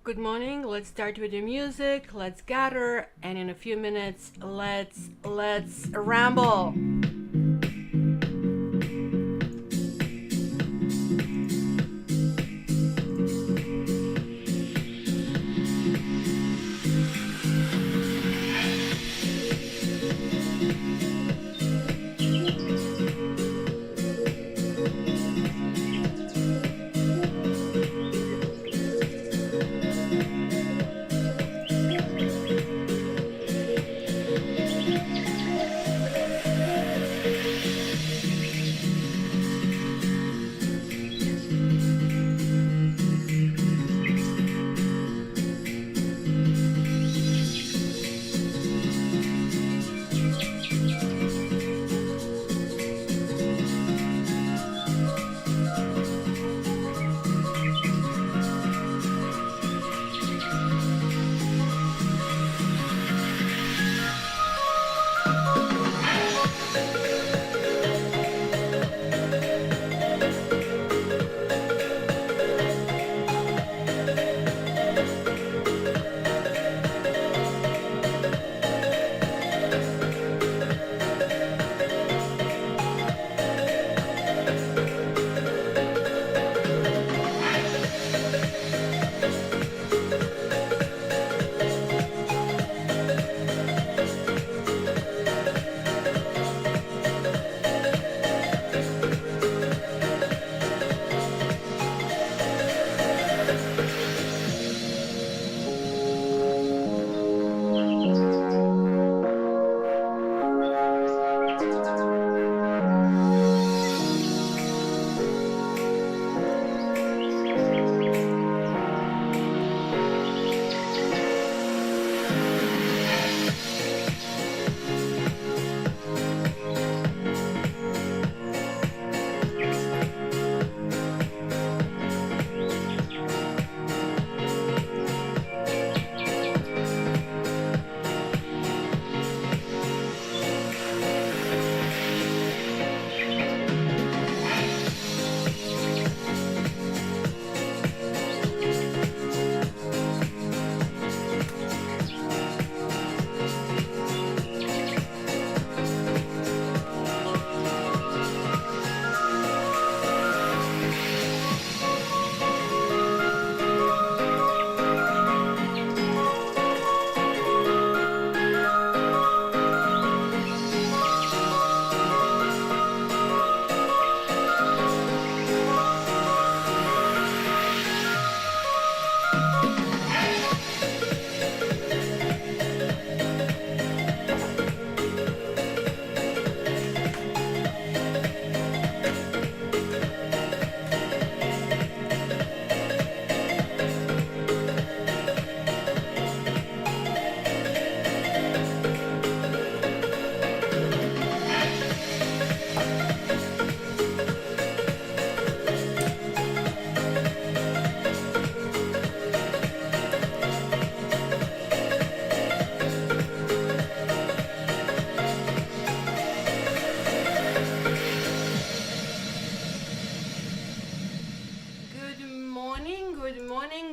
Good morning. Let's start with the music. Let's gather, and in a few minutes, let's ramble.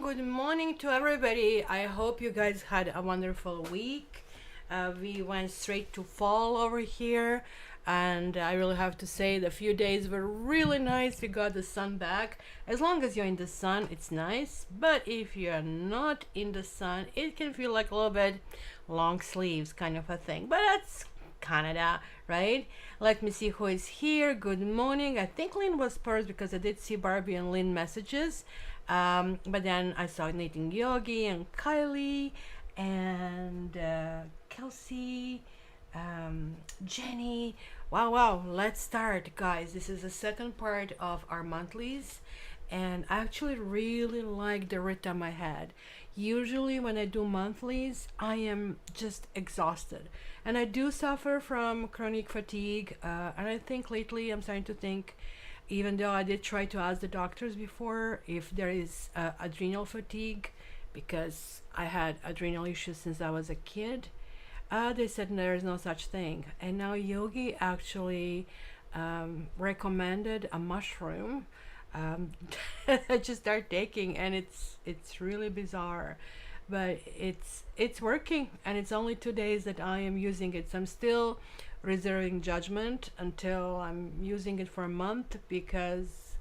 Good morning to everybody. I hope you guys had a wonderful week. We went straight to fall over here, and I really have to say the few days were really nice. We got the sun back. As long as you're in the sun, it's nice, but if you're not in the sun, it can feel like a little bit long sleeves kind of a thing. But that's Canada, right? Let me see who is here. Good morning. I think Lynn was first because I did see Barbie and Lynn messages. But then I saw Nathan Yogi and Kylie and Kelsey, Jenny. Wow. Let's start, guys. This is the second part of our monthlies. And I actually really like the rhythm I had. Usually, when I do monthlies, I am just exhausted. And I do suffer from chronic fatigue. And I think lately I'm starting to think, even though I did try to ask the doctors before if there is adrenal fatigue, because I had adrenal issues since I was a kid. They said there is no such thing. And now Yogi actually recommended a mushroom um, I just start taking, and it's really bizarre, but it's working, and it's only 2 days that I am using it. So I'm still reserving judgment until I'm using it for a month, because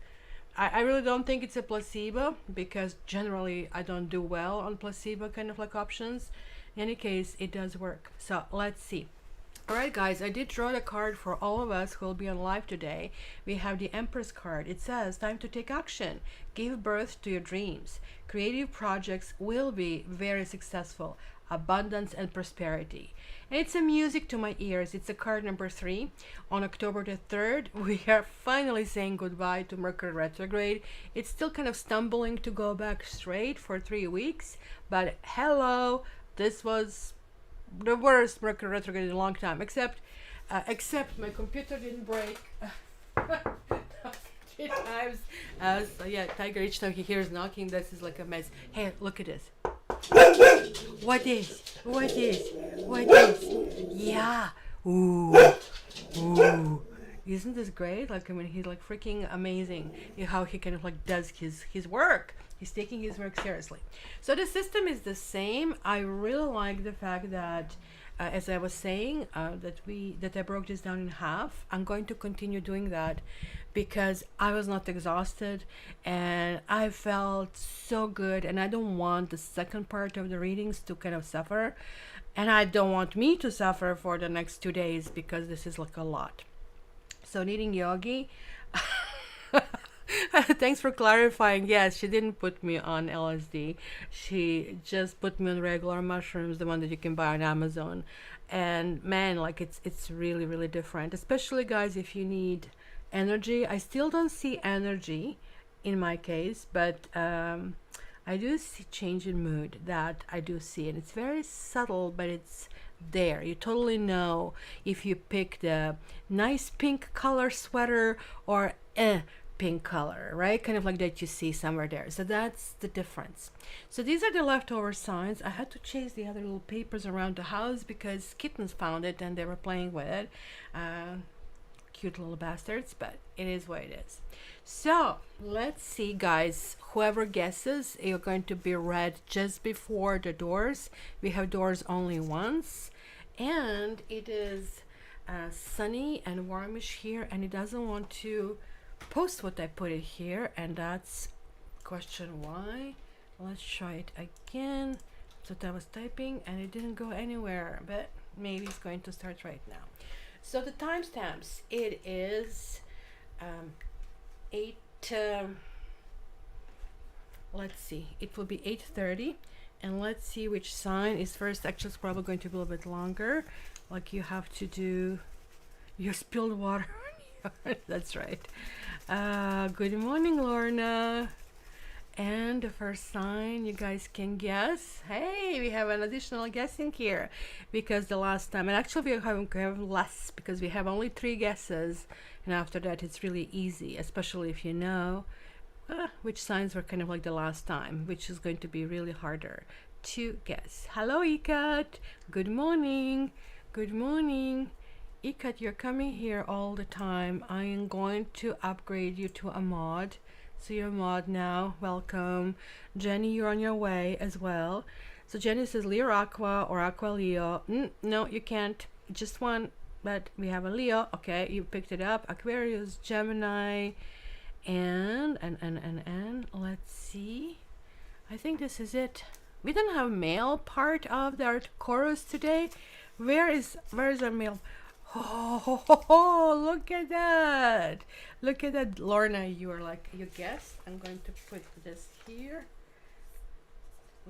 I really don't think it's a placebo, because generally I don't do well on placebo kind of like options. In any case, it does work. So let's see. Alright guys, I did draw the card for all of us who will be on live today. We have the Empress card. It says, time to take action. Give birth to your dreams. Creative projects will be very successful. Abundance and prosperity. And it's a music to my ears. It's a card number 3. On October the 3rd, we are finally saying goodbye to Mercury retrograde. It's still kind of stumbling to go back straight for 3 weeks. But hello, this was the worst Mercury retrograde in a long time, except my computer didn't break 3 times. So yeah, Tiger, each time he hears knocking, this is like a mess. Hey, look at this. What is? Yeah. Ooh. Isn't this great? Like, I mean, he's like freaking amazing. How he kind of like does his work. He's taking his work seriously. So the system is the same. I really like the fact that, as I was saying, that I broke this down in half. I'm going to continue doing that because I was not exhausted and I felt so good, and I don't want the second part of the readings to kind of suffer, and I don't want me to suffer for the next 2 days, because this is like a lot. So Knitting Yogi, thanks for clarifying. Yes, she didn't put me on LSD. She just put me on regular mushrooms, the one that you can buy on Amazon. And man, like it's really, really different. Especially guys, if you need energy. I still don't see energy in my case, but I do see change in mood. That I do see, and it's very subtle, but it's there. You totally know if you pick the nice pink color sweater or pink color, right? Kind of like that, you see somewhere there. So that's the difference. So these are the leftover signs. I had to chase the other little papers around the house because kittens found it and they were playing with it. Cute little bastards, but it is what it is. So let's see guys, whoever guesses, you're going to be read just before the doors. We have doors only once, and it is sunny and warmish here, and it doesn't want to post what I put it here, and that's question why. Let's try it again. So I was typing and it didn't go anywhere, but maybe it's going to start right now. So the timestamps, it is 8 let's see, it will be 8:30, and let's see which sign is first. Actually, it's probably going to be a little bit longer, like you have to do your spilled water. That's right. Good morning, Lorna. And the first sign you guys can guess. Hey, we have an additional guessing here, because the last time, and actually we have less because we have only 3 guesses, and after that it's really easy, especially if you know which signs were kind of like the last time, which is going to be really harder to guess. Hello, Ikat. Good morning. Good morning. Ikat, you're coming here all the time. I am going to upgrade you to a mod. So you're a mod now. Welcome. Jenny, you're on your way as well. So Jenny says Leo Aqua or Aqua Leo. No, you can't. Just one. But we have a Leo. Okay, you picked it up. Aquarius, Gemini, and let's see. I think this is it. We don't have male part of the chorus today. Where is our male? Oh, look at that. Look at that. Lorna, you are like, you guessed. I'm going to put this here.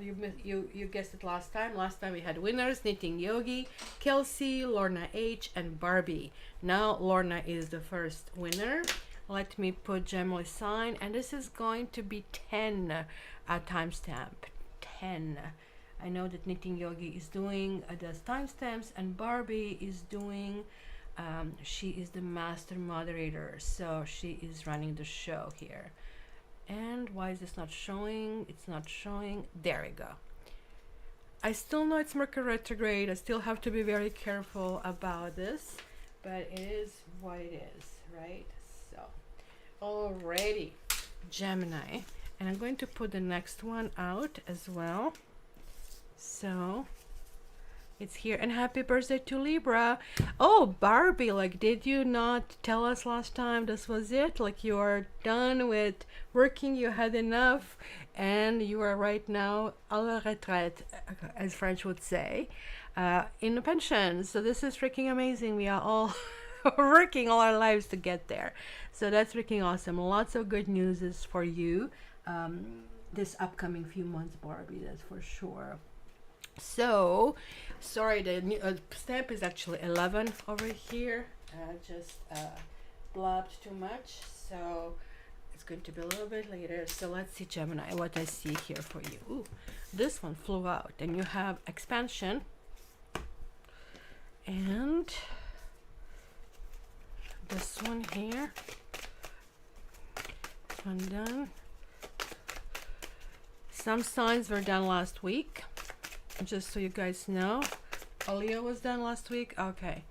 You guessed it last time. Last time we had winners: Knitting Yogi, Kelsey, Lorna H, and Barbie. Now Lorna is the first winner. Let me put Gemini sign, and this is going to be 10 timestamp. 10. I know that Knitting Yogi is doing does timestamps, and Barbie is doing she is the master moderator, so she is running the show here. And why is this not showing? It's not showing. There we go. I still know it's Mercury retrograde. I still have to be very careful about this, but it is what it is, right? So alrighty. Gemini. And I'm going to put the next one out as well. So it's here. And happy birthday to Libra. Oh, Barbie, like, did you not tell us last time this was it? Like, you are done with working, you had enough, and you are right now à la retraite, as French would say, in a pension. So this is freaking amazing. We are all working all our lives to get there. So that's freaking awesome. Lots of good news is for you this upcoming few months, Barbie, that's for sure. So, sorry, the stamp is actually 11 over here. Just blabbed too much, so it's going to be a little bit later. So let's see, Gemini, what I see here for you. Ooh, this one flew out. And you have expansion. And this one here. This one done. Some signs were done last week. Just so you guys know. Leo was done last week. Okay.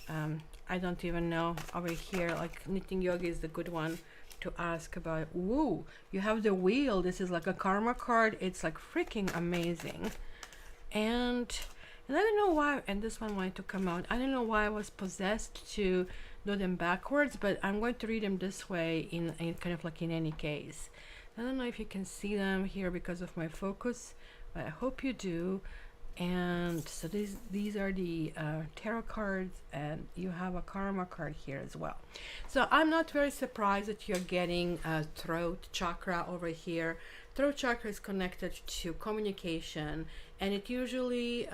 I don't even know over here. Like, knitting yoga is the good one to ask about. Ooh, you have the wheel. This is like a karma card. It's like freaking amazing. And I don't know why, and this one wanted to come out. I don't know why I was possessed to do them backwards, but I'm going to read them this way in kind of like in any case. I don't know if you can see them here because of my focus, but I hope you do. And so these are the tarot cards, and you have a karma card here as well. So I'm not very surprised that you're getting a throat chakra over here. Throat chakra is connected to communication, and it usually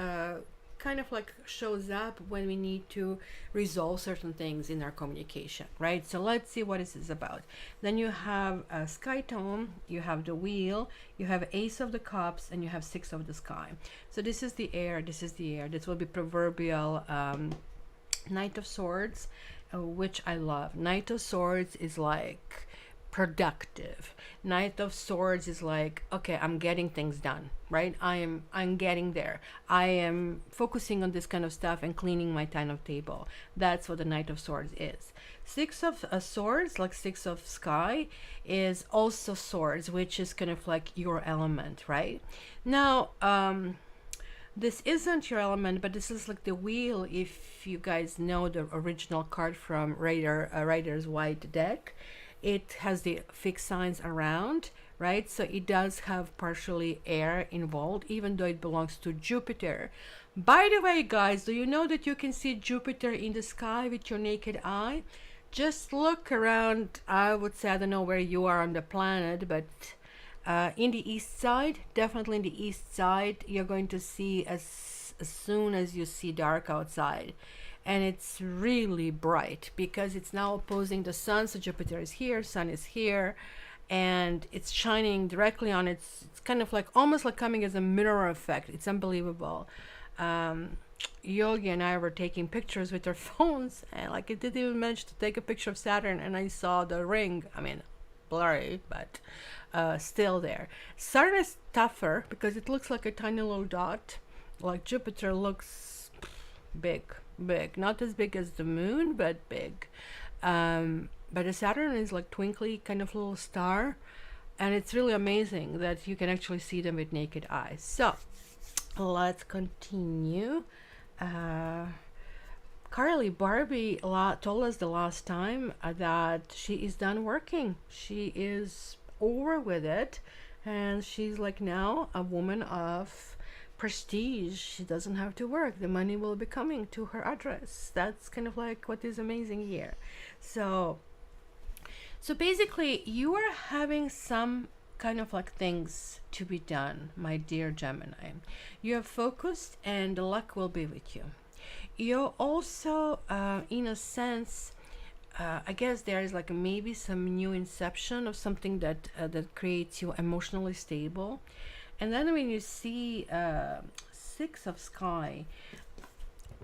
kind of like shows up when we need to resolve certain things in our communication, right? So let's see what this is about. Then you have a sky tone, you have the wheel, you have ace of the cups, and you have six of the sky. So this is the air, this is the air. This will be proverbial knight of swords, which I love. Knight of swords is like productive. Knight of swords is like, okay, I'm getting things done, right? I'm getting there. I am focusing on this kind of stuff and cleaning my time of table. That's what the Knight of Swords is. Six of swords, like six of sky, is also swords, which is kind of like your element, right? Now, this isn't your element, but this is like the wheel. If you guys know the original card from Rider's White deck, it has the fixed signs around, right? So it does have partially air involved, even though it belongs to Jupiter. By the way, guys, do you know that you can see Jupiter in the sky with your naked eye? Just look around. I would say, I don't know where you are on the planet, but in the east side, definitely in the east side, you're going to see as soon as you see dark outside. And it's really bright because it's now opposing the sun. So Jupiter is here, sun is here, and it's shining directly on it. It's kind of like almost like coming as a mirror effect. It's unbelievable. Yogi and I were taking pictures with our phones, and like it didn't even manage to take a picture of Saturn, and I saw the ring. I mean, blurry, but still there. Saturn is tougher because it looks like a tiny little dot. Like Jupiter looks big, not as big as the moon, but big. But the Saturn is like twinkly kind of little star, and it's really amazing that you can actually see them with naked eyes. So let's continue. Carly, Barbie told us the last time that she is done working. She is over with it, and she's like now a woman of prestige. She doesn't have to work. The money will be coming to her address. That's kind of like what is amazing here. So basically you are having some kind of like things to be done, my dear Gemini. You are focused and the luck will be with you. You're also in a sense, I guess there is like maybe some new inception of something that creates you emotionally stable. And then when you see six of sky,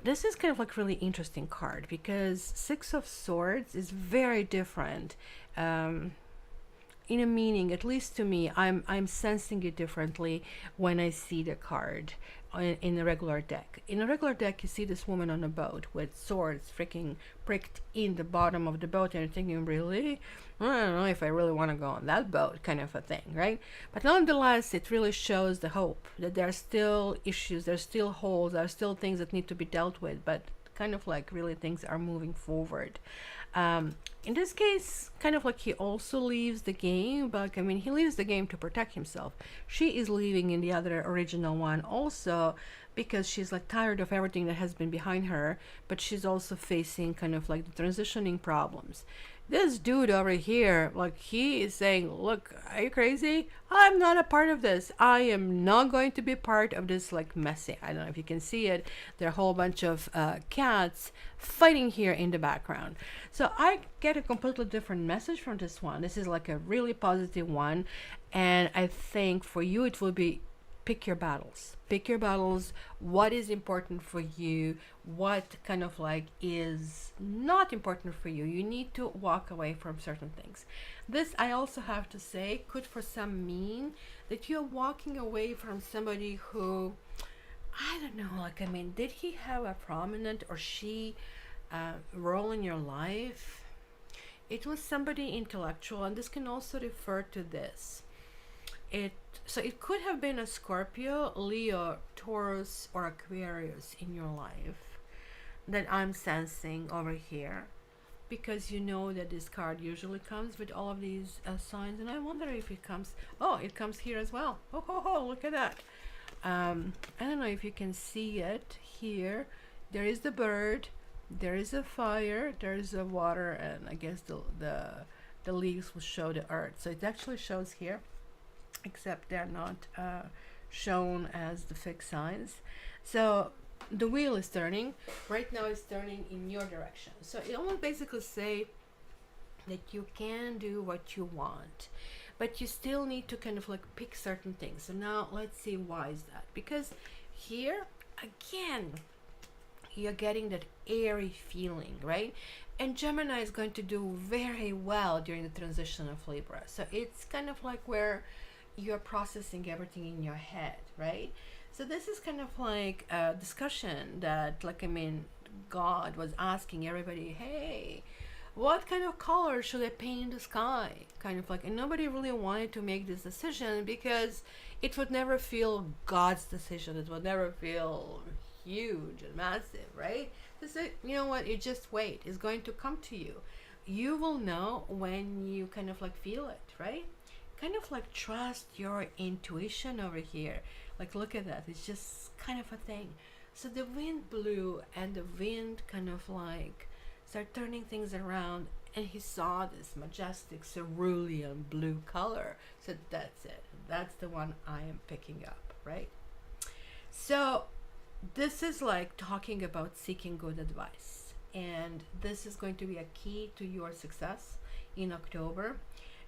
this is kind of like really interesting card because six of swords is very different. in a meaning, at least to me, I'm sensing it differently when I see the card in a regular deck. In a regular deck, you see this woman on a boat with swords freaking pricked in the bottom of the boat, and you're thinking, really? I don't know if I really want to go on that boat, kind of a thing, right? But nonetheless, it really shows the hope that there are still issues, there's still holes, there are still things that need to be dealt with, but kind of like really things are moving forward. In this case, kind of like he also leaves the game, but I mean, he leaves the game to protect himself. She is leaving in the other original one also because she's like tired of everything that has been behind her, but she's also facing kind of like the transitioning problems. This dude over here, like, he is saying, look, are you crazy? I'm not a part of this. I am not going to be part of this, like, messy. I don't know if you can see it. There are a whole bunch of cats fighting here in the background. So I get a completely different message from this one. This is like a really positive one. And I think for you, it will be pick your battles. Pick your battles. What is important for you? What kind of like is not important for you? You need to walk away from certain things. This, I also have to say, could for some mean that you're walking away from somebody who, I don't know, like, I mean, did he have a prominent or she role in your life? It was somebody intellectual, and this can also refer to this. So it could have been a Scorpio, Leo, Taurus, or Aquarius in your life that I'm sensing over here, because you know that this card usually comes with all of these signs, and I wonder if it comes. Oh, it comes here as well. Oh, look at that. I don't know if you can see it here. There is the bird, there is a fire, there is a water, and I guess the leaves will show the earth. So it actually shows here, except they're not shown as the fixed signs. So the wheel is turning. Right now it's turning in your direction. So it will basically say that you can do what you want, but you still need to kind of like pick certain things. So now let's see, why is that? Because here, again, you're getting that airy feeling, right? And Gemini is going to do very well during the transition of Libra. So it's kind of like where you're processing everything in your head, right? So this is kind of like a discussion that, like, I mean, God was asking everybody, hey, what kind of color should I paint the sky? Kind of like, and nobody really wanted to make this decision because it would never feel God's decision. It would never feel huge and massive, right? So you know what? You just wait. It's going to come to you. You will know when you kind of like feel it, right? Kind of like trust your intuition over here. Like, look at that. It's just kind of a thing. So the wind blew, and the wind kind of like started turning things around, and he saw this majestic cerulean blue color. So that's it. That's the one I am picking up, right? So this is like talking about seeking good advice, and this is going to be a key to your success in October,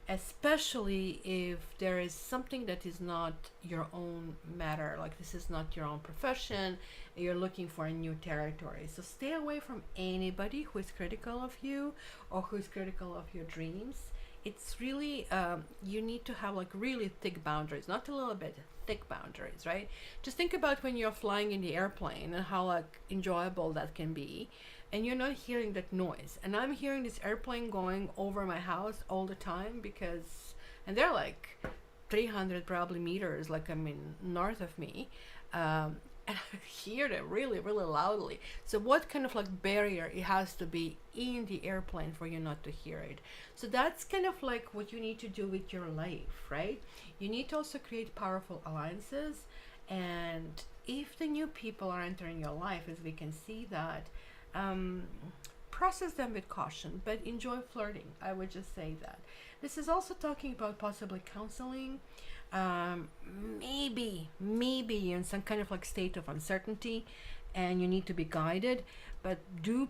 especially if there is something that is not your own matter, like this is not your own profession, and you're looking for a new territory. So stay away from anybody who is critical of you or who is critical of your dreams. It's really, you need to have like really thick boundaries, not a little bit, thick boundaries, right? Just think about when you're flying in the airplane and how like enjoyable that can be, and you're not hearing that noise. And I'm hearing this airplane going over my house all the time because, and they're like 300 probably meters, like, I mean, north of me, and I hear them really, really loudly. So what kind of like barrier it has to be in the airplane for you not to hear it? So that's kind of like what you need to do with your life, right? You need to also create powerful alliances, and if the new people are entering your life, as we can see that, process them with caution, but enjoy flirting. I would just say that. This is also talking about possibly counseling. Maybe you're in some kind of like state of uncertainty and you need to be guided, but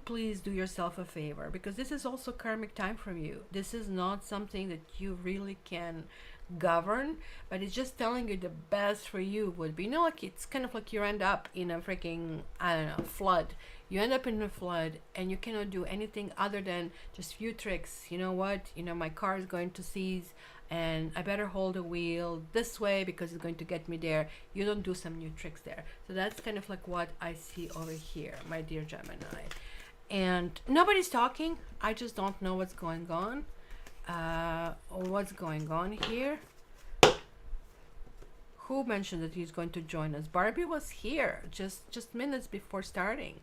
please do yourself a favor, because this is also karmic time from you. This is not something that you really can govern, but it's just telling you the best for you would be, like, it's kind of like you end up in a freaking, I don't know, flood. You end up in a flood and you cannot do anything other than just few tricks. You know what? My car is going to seize. and I better hold the wheel this way because it's going to get me there. You don't do some new tricks there. So that's kind of like what I see over here, my dear Gemini. And nobody's talking. I just don't know what's going on. What's going on here? Who mentioned that he's going to join us? Barbie was here just minutes before starting.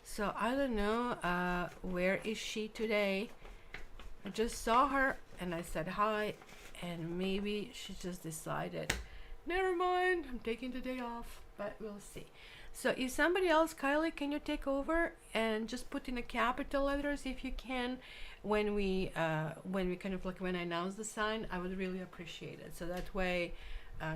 So I don't know, where is she today? I just saw her and I said hi, and maybe she just decided, never mind, I'm taking the day off, but we'll see. So if somebody else, Kylie, can you take over and just put in a capital letters if you can, when we kind of like, when I announce the sign, I would really appreciate it. So that way,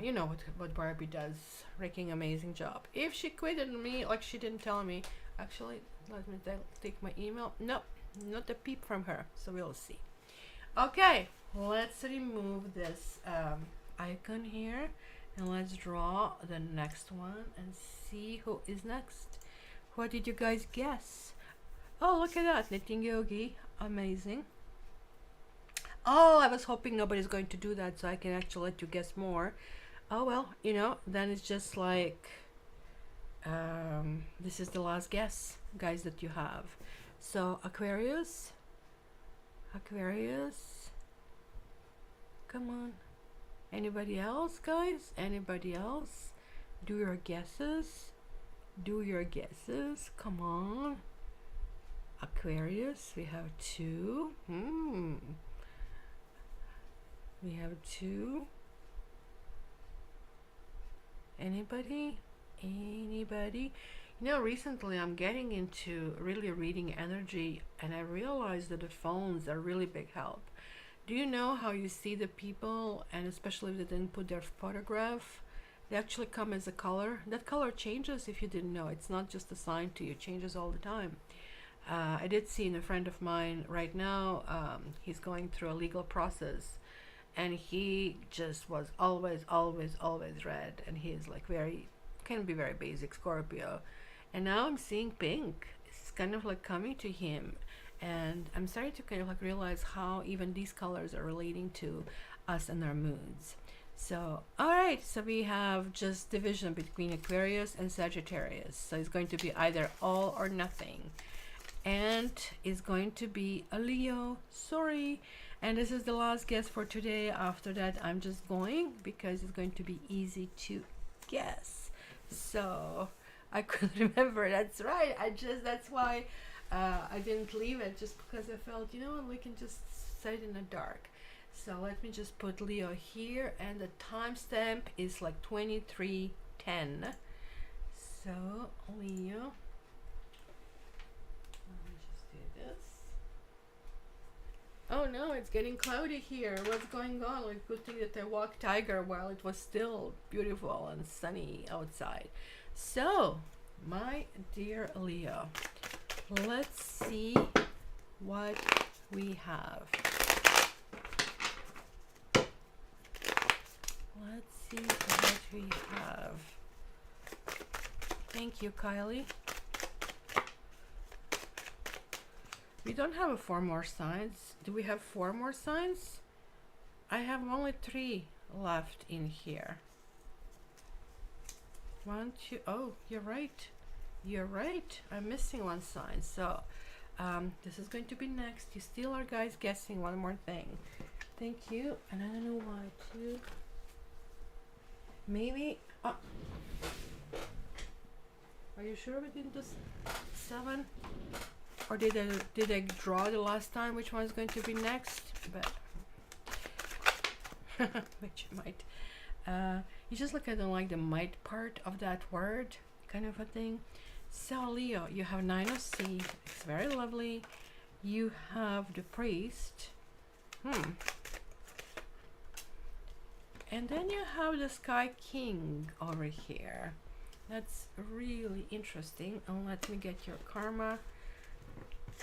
you know what Barbie does, wrecking amazing job. If she quitted me, like she didn't tell me, actually, let me take my email. No, not a peep from her, so we'll see. Okay, let's remove this icon here, and let's draw the next one and see who is next. What did you guys guess? Oh, look at that, knitting yogi, amazing. Oh, I was hoping nobody's going to do that so I can actually let you guess more. Oh well, you know, then it's just like, this is the last guess, guys, that you have. So Aquarius, come on. Anybody else, guys? Anybody else? Do your guesses. Come on. Aquarius, we have 2. We have 2. Anybody? You know, recently I'm getting into really reading energy, and I realized that the phones are really big help. Do you know how you see the people, and especially if they didn't put their photograph, they actually come as a color. That color changes, if you didn't know. It's not just assigned to you, it changes all the time. I did see in a friend of mine right now, he's going through a legal process, and he just was always red, and he is like can be very basic Scorpio, and now I'm seeing pink. It's kind of like coming to him, and I'm starting to kind of like realize how even these colors are relating to us and our moods. So all right, so we have just division between Aquarius and Sagittarius, so it's going to be either all or nothing, and it's going to be a Leo. Sorry. And this is the last guess for today. After that, I'm just going because it's going to be easy to guess. So I couldn't remember. That's right. That's why I didn't leave it, just because I felt, you know what, we can just set it in the dark. So let me just put Leo here, and the timestamp is like 23:10. So Leo. Let me just do this. Oh no, it's getting cloudy here. What's going on? Like, good thing that I walked tiger while it was still beautiful and sunny outside. So, my dear Leo, let's see what we have. Let's see what we have. Thank you, Kylie. We don't have 4 more signs. Do we have 4 more signs? I have only 3 left in here. 1, 2. Oh, you're right. You're right. I'm missing 1 sign. So this is going to be next. You still are, guys, guessing one more thing. Thank you. And I don't know why too. Maybe. Are you sure we didn't do 7? Or did I draw the last time which one is going to be next? But which might. You just look at the like the might part of that word, kind of a thing. So Leo, you have 9 of C. It's very lovely. You have the priest. And then you have the Sky King over here. That's really interesting. And let me get your karma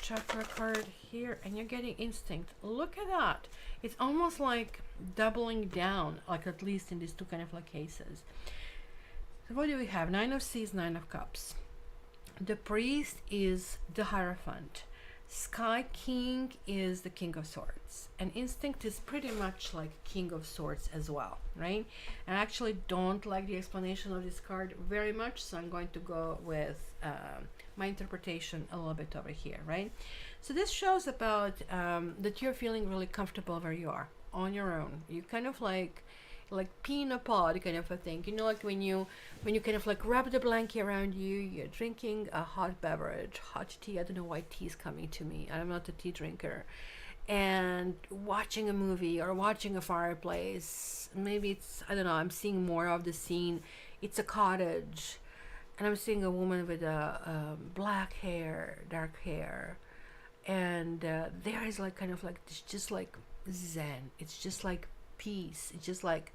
chakra card here, and you're getting instinct. Look at that. It's almost like doubling down, like at least in these 2 kind of like cases. So what do we have? 9 of Cups, 9 of Cups. The priest is the Hierophant. Sky King is the King of Swords, and Instinct is pretty much like King of Swords as well, right? And I actually don't like the explanation of this card very much, so I'm going to go with my interpretation a little bit over here, right? So this shows about that you're feeling really comfortable where you are on your own. You kind of like pee in a pod kind of a thing, you know, like when you kind of like wrap the blanket around you, you're drinking a hot beverage, hot tea. I don't know why tea is coming to me, I'm not a tea drinker, and watching a movie or watching a fireplace. Maybe it's, I don't know, I'm seeing more of the scene. It's a cottage and I'm seeing a woman with a black hair, dark hair, and there is like kind of like, it's just like zen, it's just like peace, it's just like,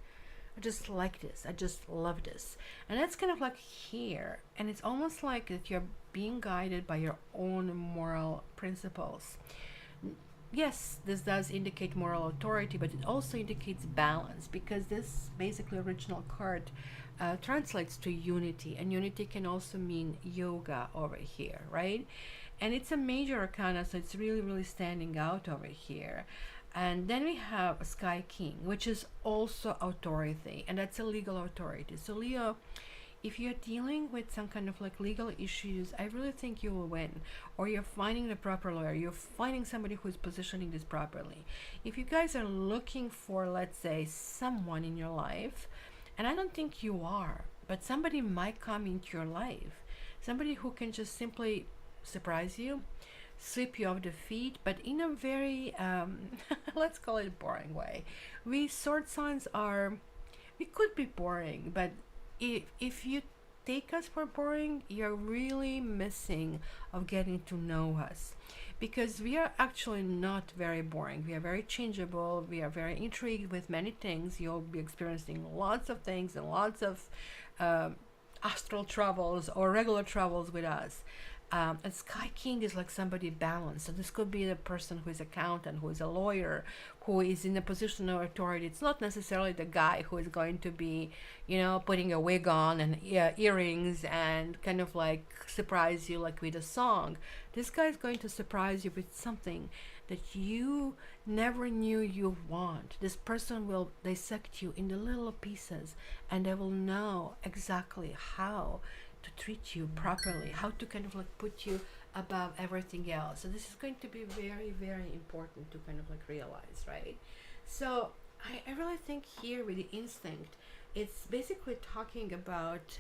I just like this, I just love this. And that's kind of like here, and it's almost like that you're being guided by your own moral principles. Yes, this does indicate moral authority, but it also indicates balance, because this basically original card translates to unity, and unity can also mean yoga over here, right? And it's a major arcana, so it's really, really standing out over here. And then we have a Sky King, which is also authority, and that's a legal authority. So Leo, if you're dealing with some kind of like legal issues, I really think you will win, or you're finding the proper lawyer, you're finding somebody who's positioning this properly. If you guys are looking for, let's say, someone in your life, and I don't think you are, but somebody might come into your life, somebody who can just simply surprise you, sweep you off the feet, but in a very let's call it boring way. We sword signs are, we could be boring, but if you take us for boring, you're really missing of getting to know us, because we are actually not very boring. We are very changeable, we are very intrigued with many things. You'll be experiencing lots of things and lots of astral travels or regular travels with us. And Sky King is like somebody balanced. So this could be the person who is accountant, who is a lawyer, who is in a position of authority. It's not necessarily the guy who is going to be, you know, putting a wig on and earrings and kind of like surprise you like with a song. This guy is going to surprise you with something that you never knew you want. This person will dissect you into little pieces, and they will know exactly how to treat you properly, how to kind of like put you above everything else. So this is going to be very, very important to kind of like realize, right? So I really think here with the instinct, it's basically talking about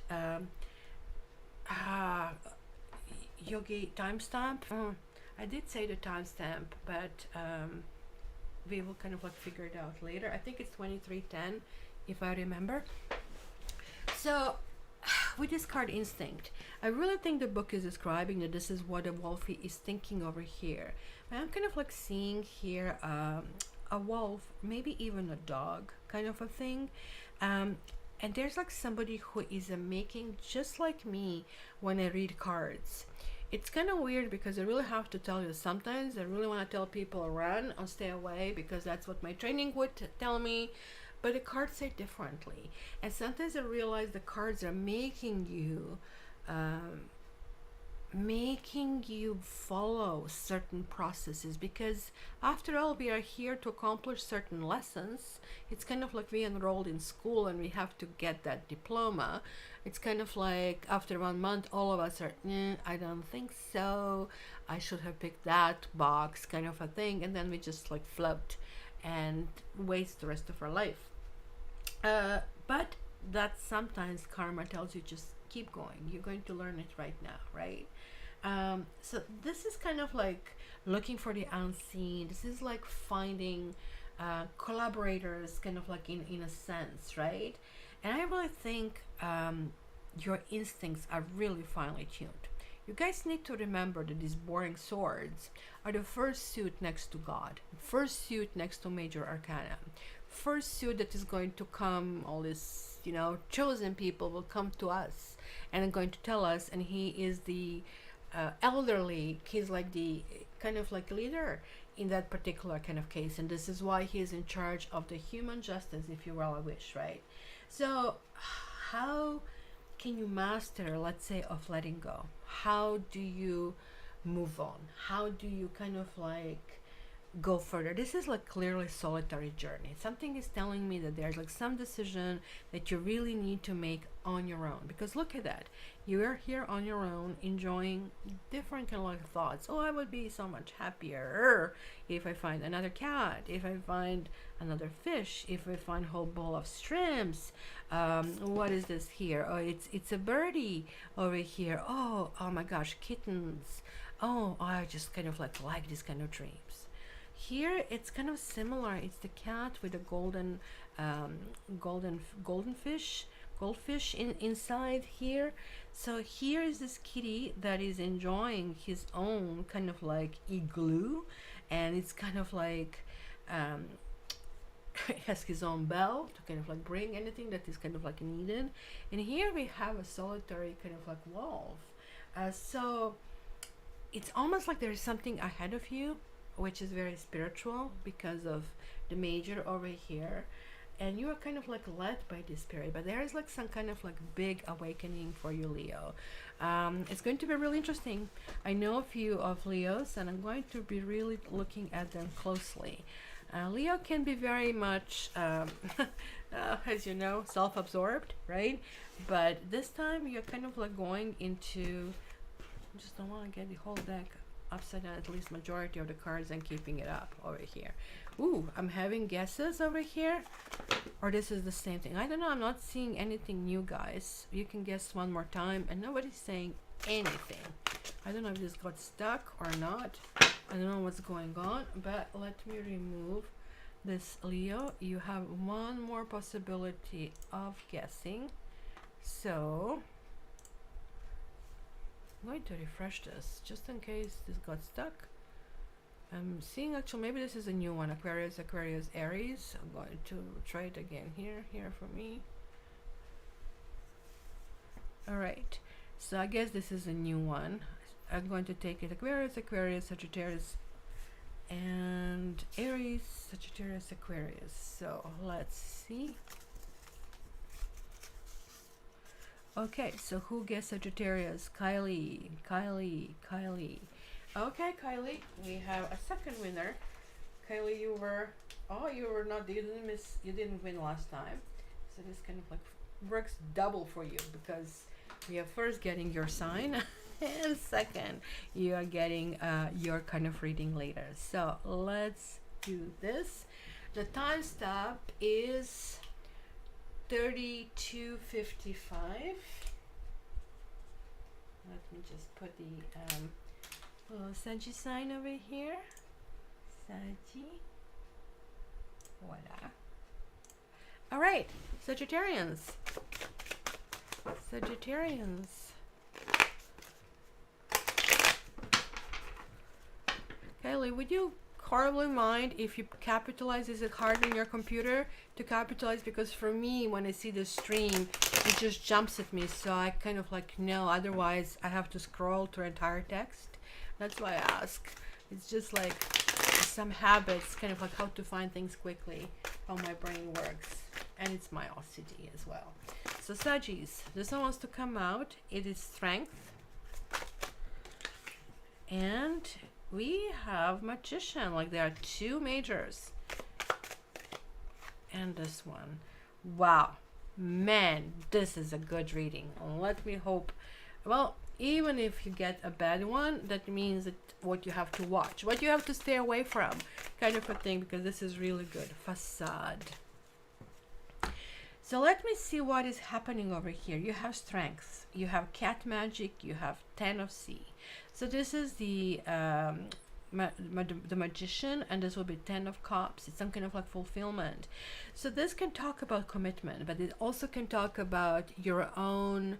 yogi timestamp. I did say the timestamp, but we will kind of like figure it out later. I think it's 2310 if I remember. So with this card Instinct, I really think the book is describing that this is what a wolfie is thinking over here. And I'm kind of like seeing here a wolf, maybe even a dog kind of a thing. And there's like somebody who is making just like me when I read cards. It's kind of weird because I really have to tell you, sometimes I really want to tell people run or stay away because that's what my training would tell me. But the cards say differently, and sometimes I realize the cards are making you follow certain processes, because after all we are here to accomplish certain lessons. It's kind of like we enrolled in school and we have to get that diploma. It's kind of like after 1 month all of us are, I don't think so, I should have picked that box kind of a thing, and then we just like float and waste the rest of our life. But that sometimes karma tells you just keep going, you're going to learn it right now, right? So this is kind of like looking for the unseen. This is like finding collaborators kind of like in a sense, right? And I really think your instincts are really finely tuned. You guys need to remember that these boring swords are the first suit next to God, first suit next to major arcana, first suit that is going to come, all this, you know, chosen people will come to us and are going to tell us, and he is the elderly, he's like the kind of like leader in that particular kind of case, and this is why he is in charge of the human justice, if you will wish, right? So how can you master, let's say, of letting go? How do you move on? How do you kind of like go further? This is like clearly solitary journey. Something is telling me that there's like some decision that you really need to make on your own, because look at that, you are here on your own enjoying different kind of like thoughts. Oh, I would be so much happier if I find another cat, if I find another fish, if I find a whole bowl of shrimps. What is this here? Oh, it's a birdie over here. Oh my gosh, kittens. Oh, I just kind of like these kind of dreams. Here it's kind of similar. It's the cat with the goldfish inside here. So here is this kitty that is enjoying his own kind of like igloo, and it's kind of like has his own bell to kind of like bring anything that is kind of like needed. And here we have a solitary kind of like wolf. So it's almost like there is something ahead of you, which is very spiritual because of the major over here, and you are kind of like led by this spirit, but there is like some kind of like big awakening for you, Leo. It's going to be really interesting. I know a few of Leos, and I'm going to be really looking at them closely. Leo can be very much as you know, self-absorbed, right? But this time you're kind of like going into, I just don't want to get the whole deck upside down, at least majority of the cards, and keeping it up over here. Ooh, I'm having guesses over here, or this is the same thing. I don't know, I'm not seeing anything new, guys. You can guess one more time, and nobody's saying anything. I don't know if this got stuck or not. I don't know what's going on, but let me remove this, Leo. You have one more possibility of guessing. So I'm going to refresh this just in case this got stuck. I'm seeing actually maybe this is a new one. Aquarius, Aries. I'm going to try it again here for me. All right, so I guess this is a new one. I'm going to take it Aquarius, Sagittarius, and Aries, Sagittarius, Aquarius. So let's see. Okay, so who guessed Sagittarius? Kylie. Okay, Kylie, we have a second winner. Kylie, you were not, you didn't win last time. So this kind of like works double for you, because we are first getting your sign and second you are getting your kind of reading later. So let's do this. The time stop is 32:55. Let me just put the little Saggy sign over here. Saggy. Voila. All right, Sagittarians. Kylie, would you horribly mind if you capitalize? Is it hard on your computer to capitalize? Because for me, when I see the stream, it just jumps at me, so I kind of like no, otherwise I have to scroll through entire text. That's why I ask. It's just like some habits, kind of like how to find things quickly, how my brain works, and it's my OCD as well. So Saggies, this one wants to come out. It is strength, and we have Magician. Like there are two majors, and this one. Wow, man, this is a good reading. Let me hope. Well, even if you get a bad one, that means that what you have to watch, what you have to stay away from, kind of a thing, because this is really good. Facade. So let me see what is happening over here. You have strength, you have cat magic, you have 10 of C. So this is the Magician, and this will be 10 of Cups. It's some kind of like fulfillment. So this can talk about commitment, but it also can talk about your own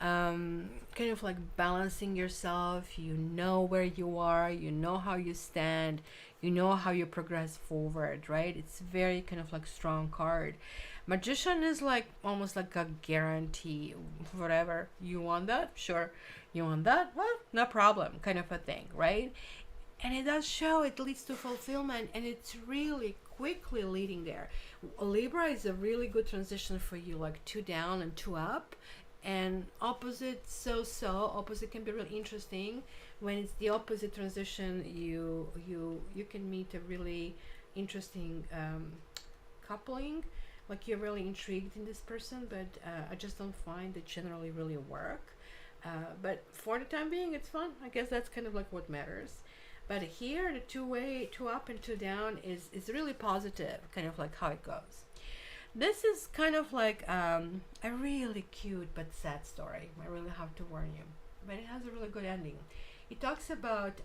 kind of like balancing yourself. You know where you are, you know how you stand, you know how you progress forward, right? It's very kind of like strong card. Magician is like almost like a guarantee. Whatever you want, that sure, you want that, well, no problem, kind of a thing, right? And it does show it leads to fulfillment, and it's really quickly leading there. Libra is a really good transition for you, like 2 down and 2 up, and opposite opposite can be really interesting, When it's the opposite transition, you can meet a really interesting coupling. Like you're really intrigued in this person, but I just don't find it generally really work. But for the time being, it's fun. I guess that's kind of like what matters. But here, the two-way, two up and two down is really positive, kind of like how it goes. This is kind of like a really cute but sad story. I really have to warn you. But it has a really good ending. It talks about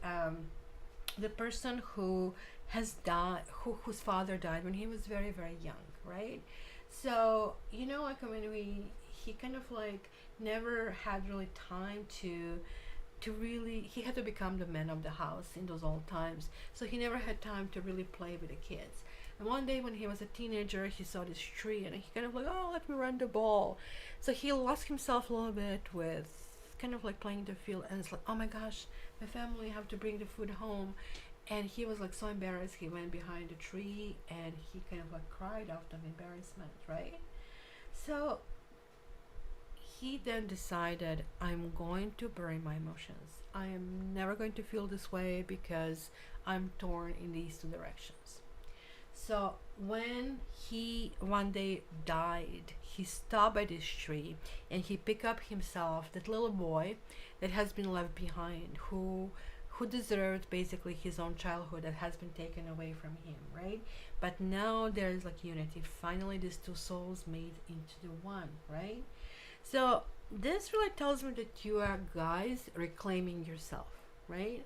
the person who has died, whose father died when he was very, very young, right? So, you know, like when he kind of like never had really time to really, he had to become the man of the house in those old times. So he never had time to really play with the kids. And one day when he was a teenager, he saw this tree and he kind of like, oh, let me run the ball. So he lost himself a little bit with kind of like playing the field, and it's like, oh my gosh, my family have to bring the food home. And he was like so embarrassed, he went behind the tree and he kind of like cried out of embarrassment, right? So he then decided, I'm going to bury my emotions. I am never going to feel this way because I'm torn in these two directions. So when he one day died, he stopped by this tree and he picked up himself, that little boy that has been left behind, who deserved basically his own childhood that has been taken away from him, right? But now there's like unity. Finally, these two souls made into the one, right? So this really tells me that you are, guys, reclaiming yourself, right?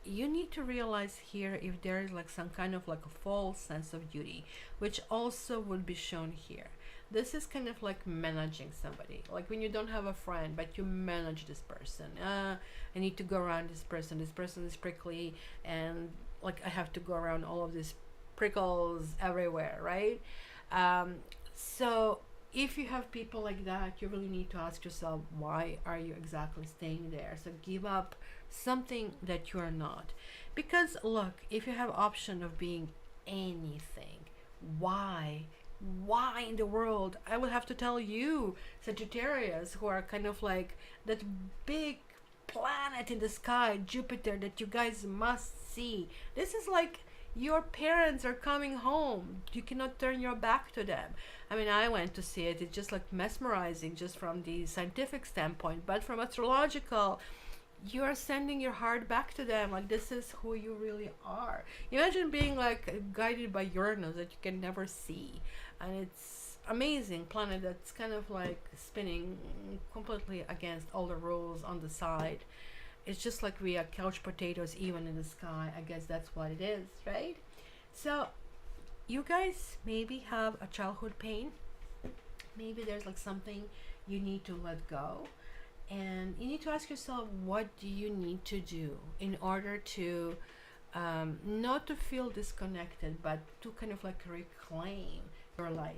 You need to realize here if there is like some kind of like a false sense of duty, which also would be shown here. This is kind of like managing somebody, like when you don't have a friend but you manage this person. I need to go around this person is prickly, and like I have to go around all of these prickles everywhere, right? So if you have people like that, you really need to ask yourself, why are you exactly staying there? So give up something that you are not. Because look, if you have option of being anything, why in the world? I would have to tell you, Sagittarius, who are kind of like that big planet in the sky, Jupiter, that you guys must see. This is like your parents are coming home. You cannot turn your back to them. I mean, I went to see it. It's just like mesmerizing just from the scientific standpoint, but from astrological, you are sending your heart back to them. Like, this is who you really are. Imagine being like guided by Uranus that you can never see, and it's amazing planet that's kind of like spinning completely against all the rules on the side. It's just like we are couch potatoes even in the sky. I guess that's what it is, right? So you guys maybe have a childhood pain. Maybe there's like something you need to let go, and you need to ask yourself, what do you need to do in order to not to feel disconnected, but to kind of like reclaim your life.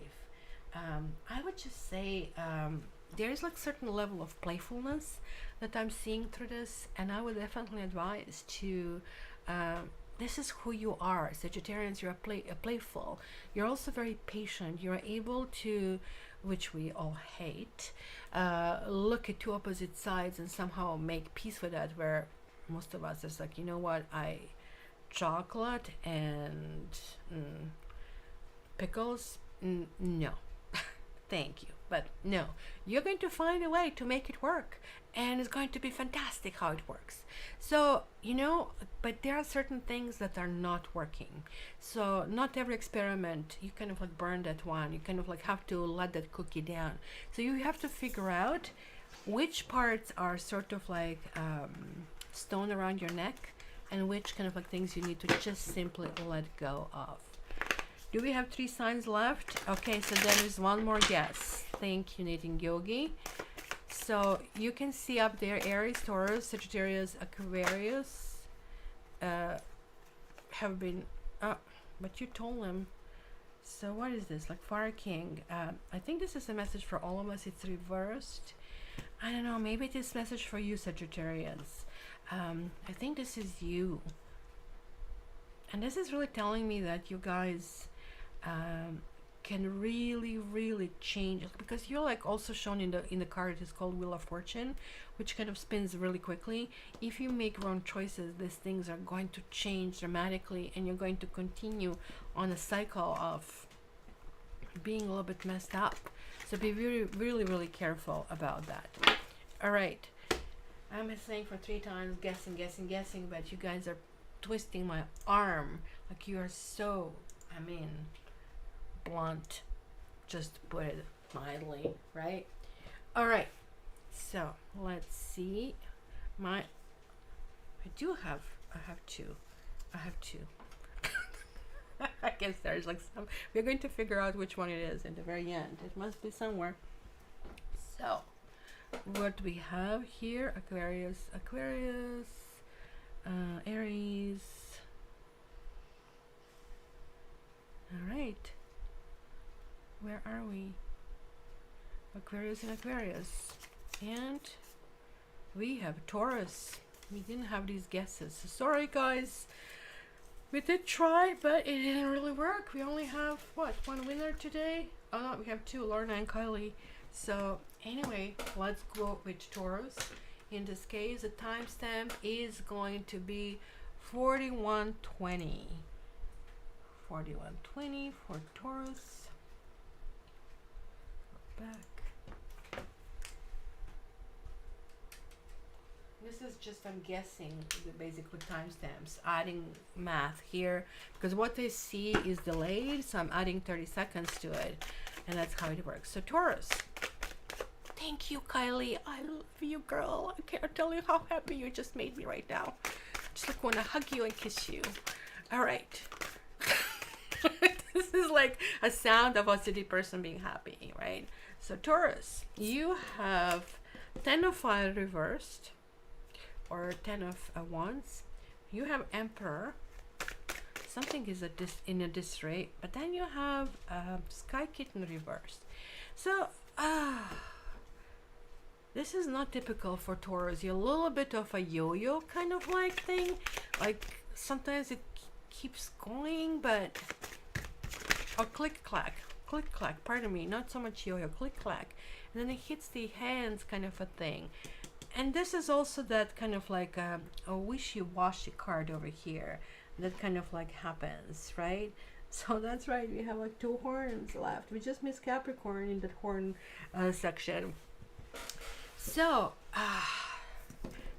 I would just say there is like certain level of playfulness that I'm seeing through this, and I would definitely advise to this is who you are. Sagittarians, you're playful. You're also very patient. You're able to, which we all hate, look at two opposite sides and somehow make peace with that, where most of us is like, you know what, chocolate and pickles, no. Thank you, but no, you're going to find a way to make it work, and it's going to be fantastic how it works. So, you know, but there are certain things that are not working. So not every experiment, you kind of like burn that one, you kind of like have to let that cookie down. So you have to figure out which parts are sort of like stone around your neck, and which kind of like things you need to just simply let go of. Do we have 3 signs left? Okay, so there is one more guess. Thank you, Knitting Yogi. So you can see up there Aries, Taurus, Sagittarius, Aquarius have been but you told them. So what is this? Like Fire King. I think this is a message for all of us. It's reversed. I don't know, maybe it is a message for you, Sagittarians. I think this is you. And this is really telling me that you guys can really change, because you're like also shown in the card. It's called Wheel of Fortune, which kind of spins really quickly. If you make wrong choices, these things are going to change dramatically, and you're going to continue on a cycle of being a little bit messed up. So be really, really, really careful about that. All right. I'm saying for 3 times, guessing, guessing, guessing, but you guys are twisting my arm. Like, you are so, I mean, blunt. Just to put it mildly, right? All right. So let's see. I have two. I guess there's like some. We're going to figure out which one it is in the very end. It must be somewhere. So, what do we have here? Aquarius, Aries. All right. Where are we? Aquarius and Aquarius. And we have Taurus. We didn't have these guesses. So sorry, guys. We did try, but it didn't really work. We only have, what, 1 winner today? Oh, no, we have 2, Lorna and Kylie. So, anyway, let's go with Taurus. In this case, the timestamp is going to be 4120. 4120 for Taurus. Go back. This is just, I'm guessing, the basically timestamps, adding math here, because what they see is delayed, so I'm adding 30 seconds to it, and that's how it works. So Taurus. Thank you, Kylie. I love you, girl. I can't tell you how happy you just made me right now. Just like want to hug you and kiss you. All right. This is like a sound of a city person being happy, right? So Taurus, you have 10 of Fire reversed, or 10 of Wands. You have Emperor. Something is in a disarray, but then you have Sky Kitten reversed. So this is not typical for Taurus. You're a little bit of a yo-yo kind of like thing. Like sometimes it keeps going, but click clack, pardon me, not so much yo-yo, click clack, and then it hits the hands kind of a thing. And this is also that kind of like a wishy-washy card over here that kind of like happens, right? So that's right, we have like 2 horns left. We just missed Capricorn in that horn section. So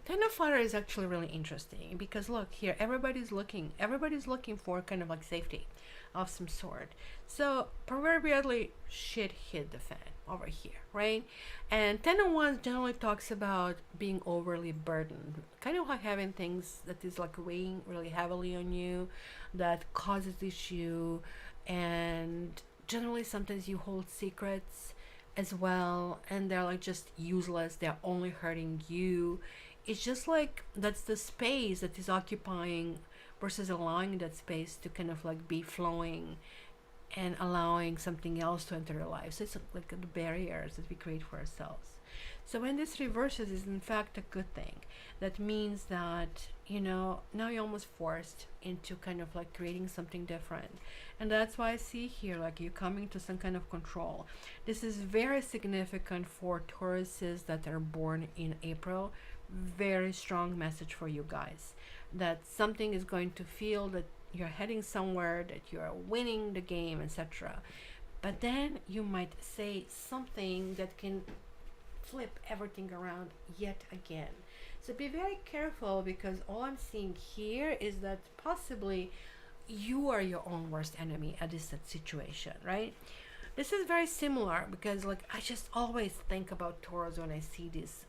10 of Fire is actually really interesting, because look here, everybody's looking for kind of like safety of some sort. So proverbially, shit hit the fan over here, right? And 10 of Wands generally talks about being overly burdened, kind of like having things that is like weighing really heavily on you, that causes issue, and generally sometimes you hold secrets as well, and they're like just useless, they're only hurting you. It's just like that's the space that is occupying versus allowing that space to kind of like be flowing and allowing something else to enter your life. So it's like the barriers that we create for ourselves. So when this reverses, is in fact a good thing. That means that, you know, now you're almost forced into kind of like creating something different. And that's why I see here like you're coming to some kind of control. This is very significant for Tauruses that are born in April. Very strong message for you guys, that something is going to feel that you're heading somewhere, that you're winning the game, etc. But then you might say something that can flip everything around yet again. So be very careful, because all I'm seeing here is that possibly you are your own worst enemy at this situation, right? This is very similar, because like I just always think about Taurus when I see this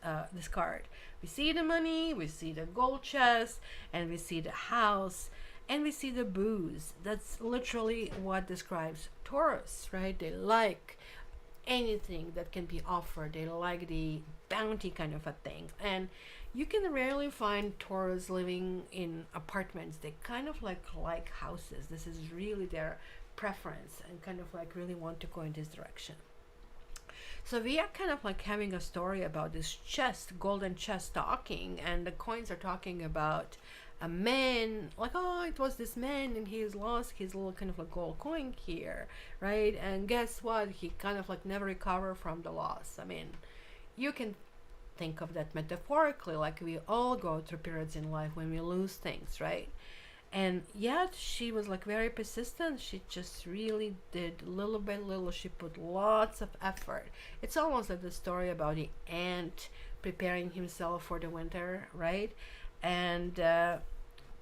card. We see the money, we see the gold chest, and we see the house, and we see the booze. That's literally what describes Taurus, right? They like anything that can be offered. They like the bounty kind of a thing. And you can rarely find Taurus living in apartments. They kind of like houses. This is really their preference, and kind of like really want to go in this direction. So we are kind of like having a story about this chest, golden chest talking, and the coins are talking about a man, like, oh, it was this man and he's lost his little kind of like gold coin here, right? And guess what? He kind of like never recovered from the loss. I mean, you can think of that metaphorically, like we all go through periods in life when we lose things, right? And yet she was like very persistent. She just really did little by little. She put lots of effort. It's almost like the story about the ant preparing himself for the winter, right? And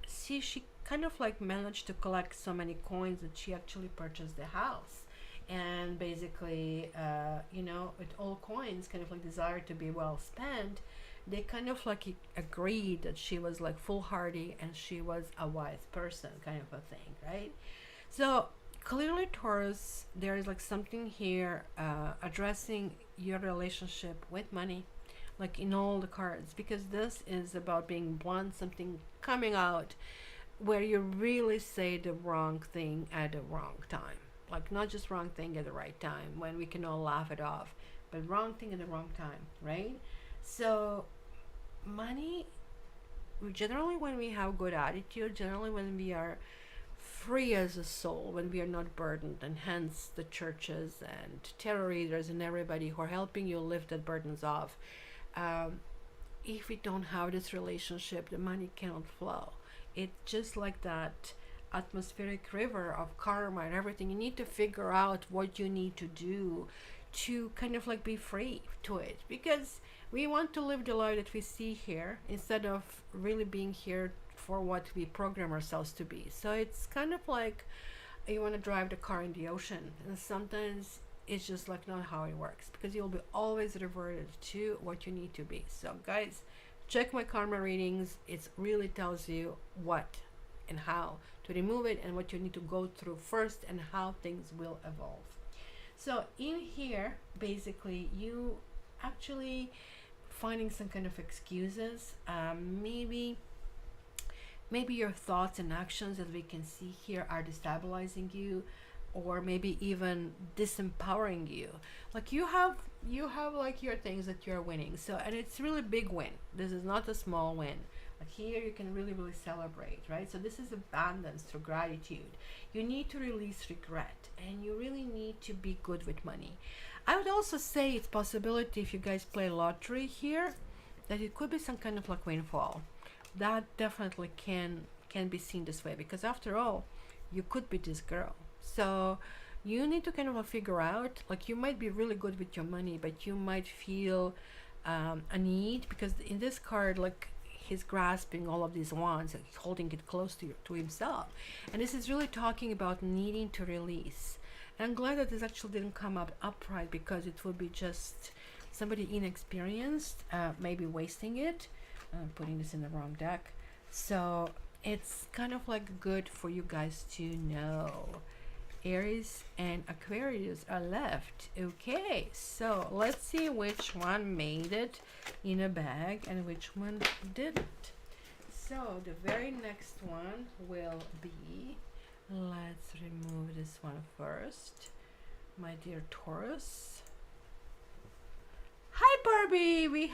see, she kind of like managed to collect so many coins that she actually purchased the house. And basically, with all coins kind of like desire to be well spent, they kind of like agreed that she was like foolhardy and she was a wise person, kind of a thing, right? So clearly, Taurus, there is like something here addressing your relationship with money, like in all the cards, because this is about being blunt, something coming out where you really say the wrong thing at the wrong time. Like not just wrong thing at the right time when we can all laugh it off, but wrong thing at the wrong time, right? So money, generally when we have good attitude, generally when we are free as a soul, when we are not burdened, and hence the churches and tarot readers and everybody who are helping you lift the burdens off, if we don't have this relationship, the money cannot flow. It's just like that atmospheric river of karma and everything. You need to figure out what you need to do to kind of like be free to it, because we want to live the life that we see here instead of really being here for what we program ourselves to be. So it's kind of like you want to drive the car in the ocean, and sometimes it's just like not how it works, because you'll be always reverted to what you need to be. So guys, check my karma readings. It really tells you what and how to remove it and what you need to go through first and how things will evolve. So in here, basically, you actually finding some kind of excuses, maybe your thoughts and actions that we can see here are destabilizing you, or maybe even disempowering you. Like you have like your things that you're winning, so, and it's really big win. This is not a small win. Like here you can really celebrate, right? So this is abundance through gratitude. You need to release regret, and you really need to be good with money. I would also say it's possibility, if you guys play lottery here, that it could be some kind of like windfall. That definitely can be seen this way, because after all, you could be this girl. So you need to kind of figure out, like you might be really good with your money, but you might feel a need, because in this card, like he's grasping all of these wands, like holding it close to himself. And this is really talking about needing to release. And I'm glad that this actually didn't come up upright, because it would be just somebody inexperienced, maybe wasting it. I'm putting this in the wrong deck. So it's kind of like good for you guys to know. Aries and Aquarius are left. Okay, so let's see which one made it in a bag and which one didn't. So the very next one will be, let's remove this one first. My dear Taurus. Hi Barbie! We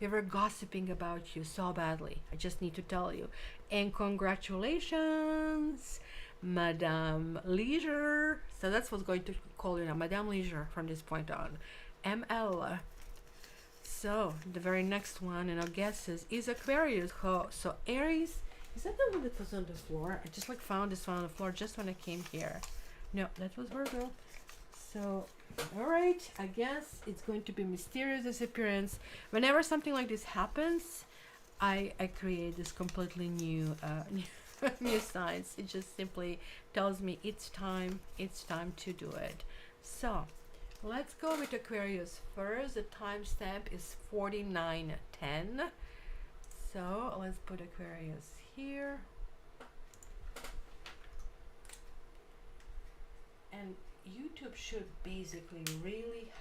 were gossiping about you so badly. I just need to tell you. And congratulations, Madame Leisure. So that's what's going to call you now, Madame Leisure from this point on. ML. So the very next one, and our guess is Aquarius. So Aries, is that the one that was on the floor? I just found this one on the floor just when I came here. No, that was Virgo. So, all right, I guess it's going to be mysterious disappearance. Whenever something like this happens, I create this completely new new signs. It just simply tells me it's time to do it. So let's go with Aquarius first. The timestamp is 49:10. So let's put Aquarius here. And YouTube should basically really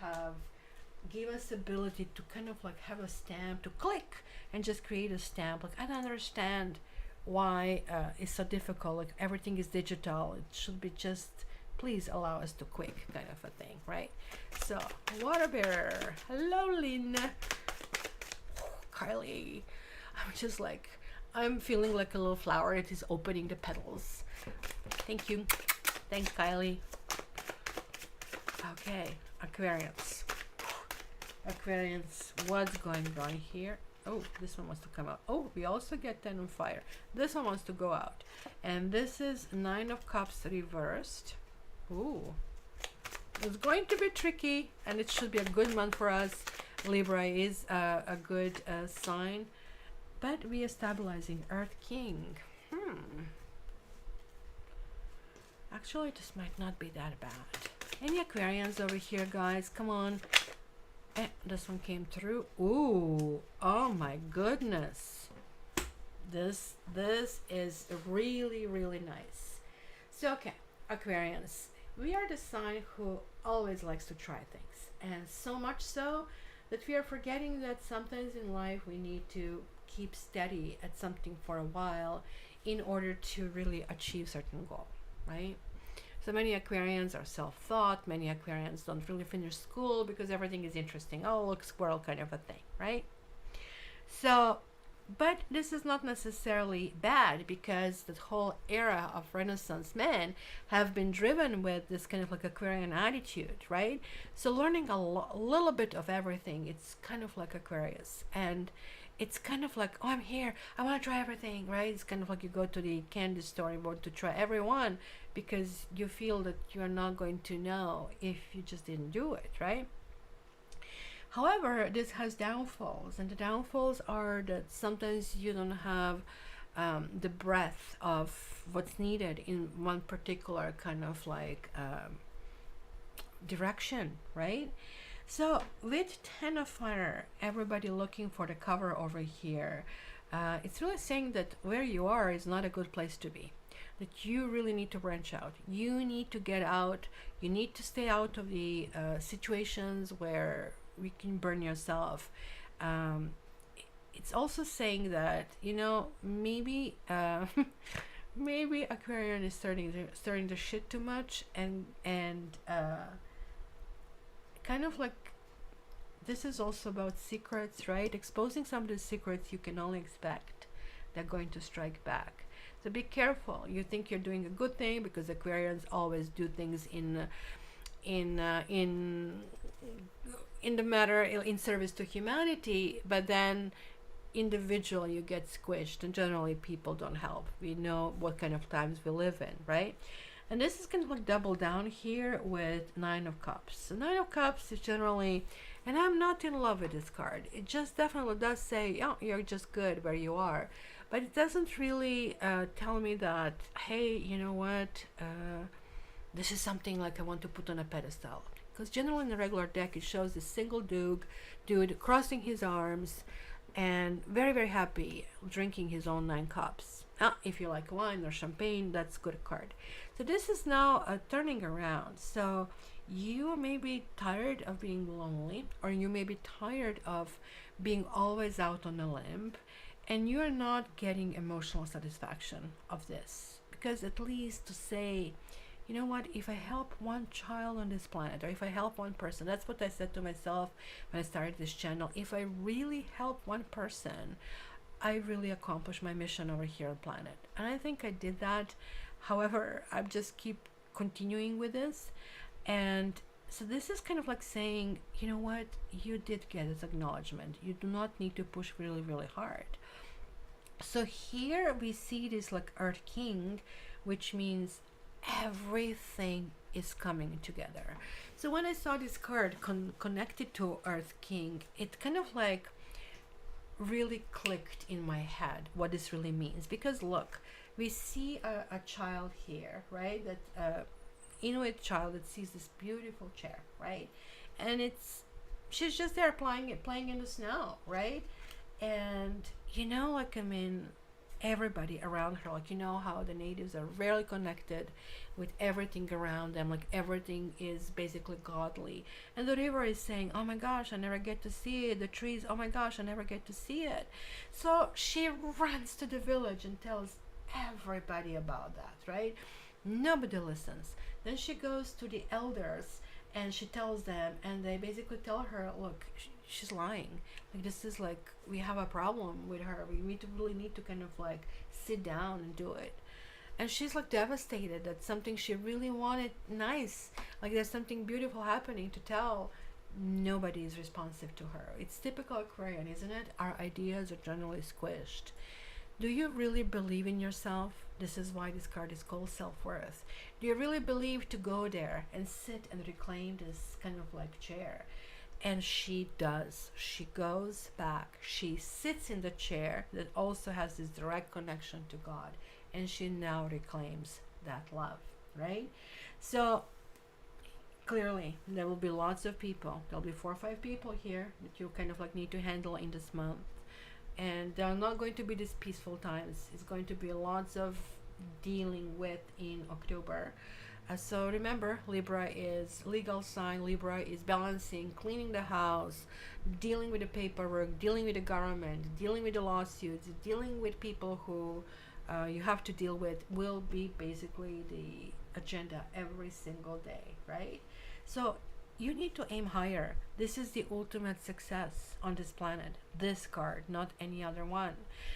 give us ability to kind of like have a stamp to click and just create a stamp. Like I don't understand why it's so difficult. Like everything is digital. It should be just, please allow us to click, kind of a thing, right? So water bearer, hello Lynn. Kylie, I'm feeling like a little flower that is opening the petals. Thank you. Thanks, Kylie. Okay, Aquarius. Aquarians, what's going on here? Oh, this one wants to come out. Oh, we also get 10 on fire. This one wants to go out. And this is 9 of Cups reversed. Ooh. It's going to be tricky, and it should be a good month for us. Libra is a good sign. But we are stabilizing Earth King. Actually, this might not be that bad. Any Aquarians over here, guys? Come on. This one came through. Ooh, oh my goodness. This is really, really nice. So, okay, Aquarians, we are the sign who always likes to try things. And so much so that we are forgetting that sometimes in life we need to keep steady at something for a while in order to really achieve certain goal, right? So many Aquarians are self-taught. Many Aquarians don't really finish school because everything is interesting. Oh, look, squirrel kind of a thing, right? So, but this is not necessarily bad, because the whole era of Renaissance men have been driven with this kind of like Aquarian attitude, right? So learning a little bit of everything, it's kind of like Aquarius. And it's kind of like, oh, I'm here, I want to try everything, right? It's kind of like you go to the candy store and want to try everyone because you feel that you're not going to know if you just didn't do it, right? However, this has downfalls, and the downfalls are that sometimes you don't have the breadth of what's needed in one particular kind of like direction, right? So with 10 of fire, everybody looking for the cover over here, it's really saying that where you are is not a good place to be, that you really need to branch out. You need to get out. You need to stay out of the situations where we can burn yourself. It's also saying that, you know, maybe maybe Aquarian is starting to shit too much, and kind of like, this is also about secrets, right? Exposing some of the secrets you can only expect they're going to strike back. So be careful. You think you're doing a good thing because Aquarians always do things in the matter, in service to humanity, but then individually you get squished, and generally people don't help. We know what kind of times we live in, right? And this is kind of like double down here with 9 of Cups. So 9 of Cups is generally, and I'm not in love with this card. It just definitely does say, oh, you're just good where you are. But it doesn't really tell me that, hey, you know what, this is something like I want to put on a pedestal. Because generally in the regular deck, it shows this single dude crossing his arms and very, very happy, drinking his own 9 cups. If you like wine or champagne, that's a good card. So this is now turning around. So you may be tired of being lonely, or you may be tired of being always out on a limb, and you're not getting emotional satisfaction of this. Because at least to say, you know what, if I help one child on this planet, or if I help one person, that's what I said to myself when I started this channel. If I really help one person, I really accomplished my mission over here on planet. And I think I did that. However, I just keep continuing with this. And so this is kind of like saying, you know what, you did get this acknowledgement. You do not need to push really, really hard. So here we see this like Earth King, which means everything is coming together. So when I saw this card connected to Earth King, it kind of like really clicked in my head what this really means. Because look, we see a child here, right? That Inuit child that sees this beautiful chair, right? And she's just there playing in the snow, right? And you know, like, I mean, everybody around her, like, you know how the natives are very connected with everything around them, like everything is basically godly. And the river is saying, oh my gosh, I never get to see it. The trees, oh my gosh, I never get to see it. So she runs to the village and tells everybody about that, right? Nobody listens. Then she goes to the elders and she tells them, and they basically tell her, look, she's lying. Like, this is like, we have a problem with her. We really need to kind of like sit down and do it. And she's like devastated that something she really wanted nice, like there's something beautiful happening to tell, nobody is responsive to her. It's typical Aquarian, isn't it? Our ideas are generally squished. Do you really believe in yourself? This is why this card is called self-worth. Do you really believe to go there and sit and reclaim this kind of like chair? And she does. She goes back. She sits in the chair that also has this direct connection to God. And she now reclaims that love, right? So clearly there will be lots of people. There'll be 4 or 5 people here that you kind of like need to handle in this month. And they're not going to be these peaceful times. It's going to be lots of dealing with in October. So remember, Libra is legal sign. Libra is balancing, cleaning the house, dealing with the paperwork, dealing with the government, dealing with the lawsuits, dealing with people who you have to deal with, will be basically the agenda every single day, right? So you need to aim higher. This is the ultimate success on this planet. This card, not any other one.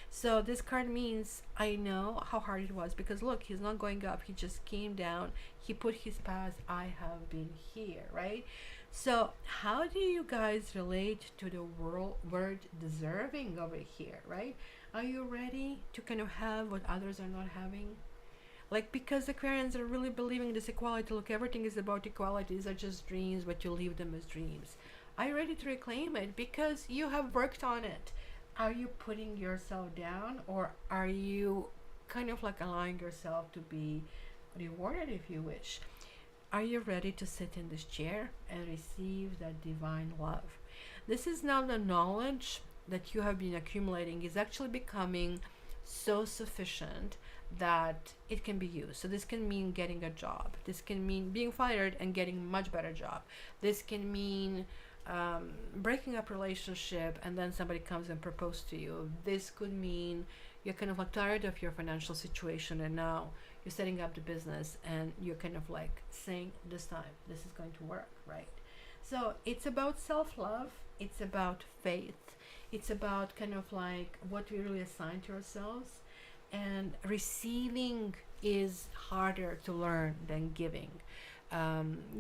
So this card means, I know how hard it was, because look, he's not going up. He just came down. He put his path. I have been here, right? So how do you guys relate to the word deserving over here, right? Are you ready to kind of have what others are not having? Like, because Aquarians are really believing in this equality. Look, everything is about equality. These are just dreams, but you leave them as dreams. Are you ready to reclaim it? Because you have worked on it. Are you putting yourself down, or are you kind of like allowing yourself to be rewarded, if you wish? Are you ready to sit in this chair and receive that divine love? This is now the knowledge that you have been accumulating is actually becoming so sufficient that it can be used. So this can mean getting a job. This can mean being fired and getting a much better job. This can mean breaking up relationship and then somebody comes and proposes to you. This could mean you're kind of like tired of your financial situation and now you're setting up the business and you're kind of like saying, this time this is going to work, right? So it's about self-love. It's about faith. It's about kind of like what we really assign to ourselves. And receiving is harder to learn than giving.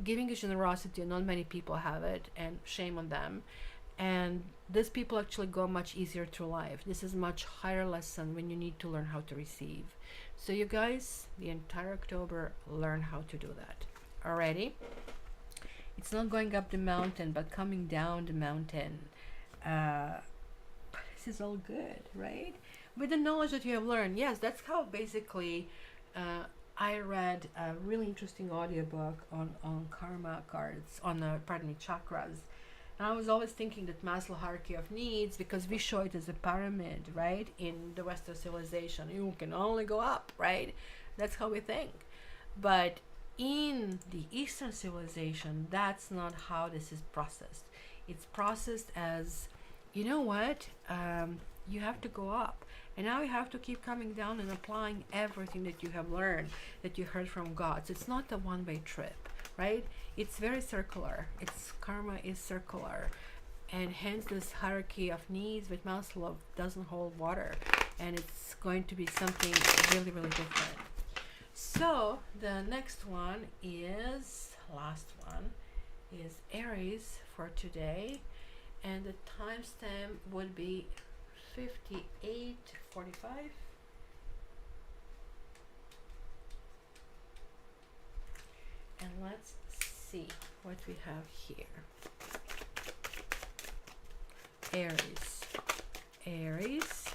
Giving is generosity, not many people have it, and shame on them. And these people actually go much easier through life. This is much higher lesson when you need to learn how to receive. So you guys, the entire October, learn how to do that. Alrighty? It's not going up the mountain, but coming down the mountain. This is all good, right? With the knowledge that you have learned. Yes, that's how basically I read a really interesting audiobook on karma cards, on chakras. And I was always thinking that Maslow hierarchy of needs, because we show it as a pyramid, right? In the Western civilization, you can only go up, right? That's how we think. But in the Eastern civilization, that's not how this is processed. It's processed as, you know what? You have to go up. And now you have to keep coming down and applying everything that you have learned, that you heard from God. So it's not a one-way trip, right? It's very circular. Its karma is circular. And hence this hierarchy of needs with Maslow doesn't hold water. And it's going to be something really, really different. So the next one is, last one, is Aries for today. And the timestamp would be 58:45. And let's see what we have here. Aries.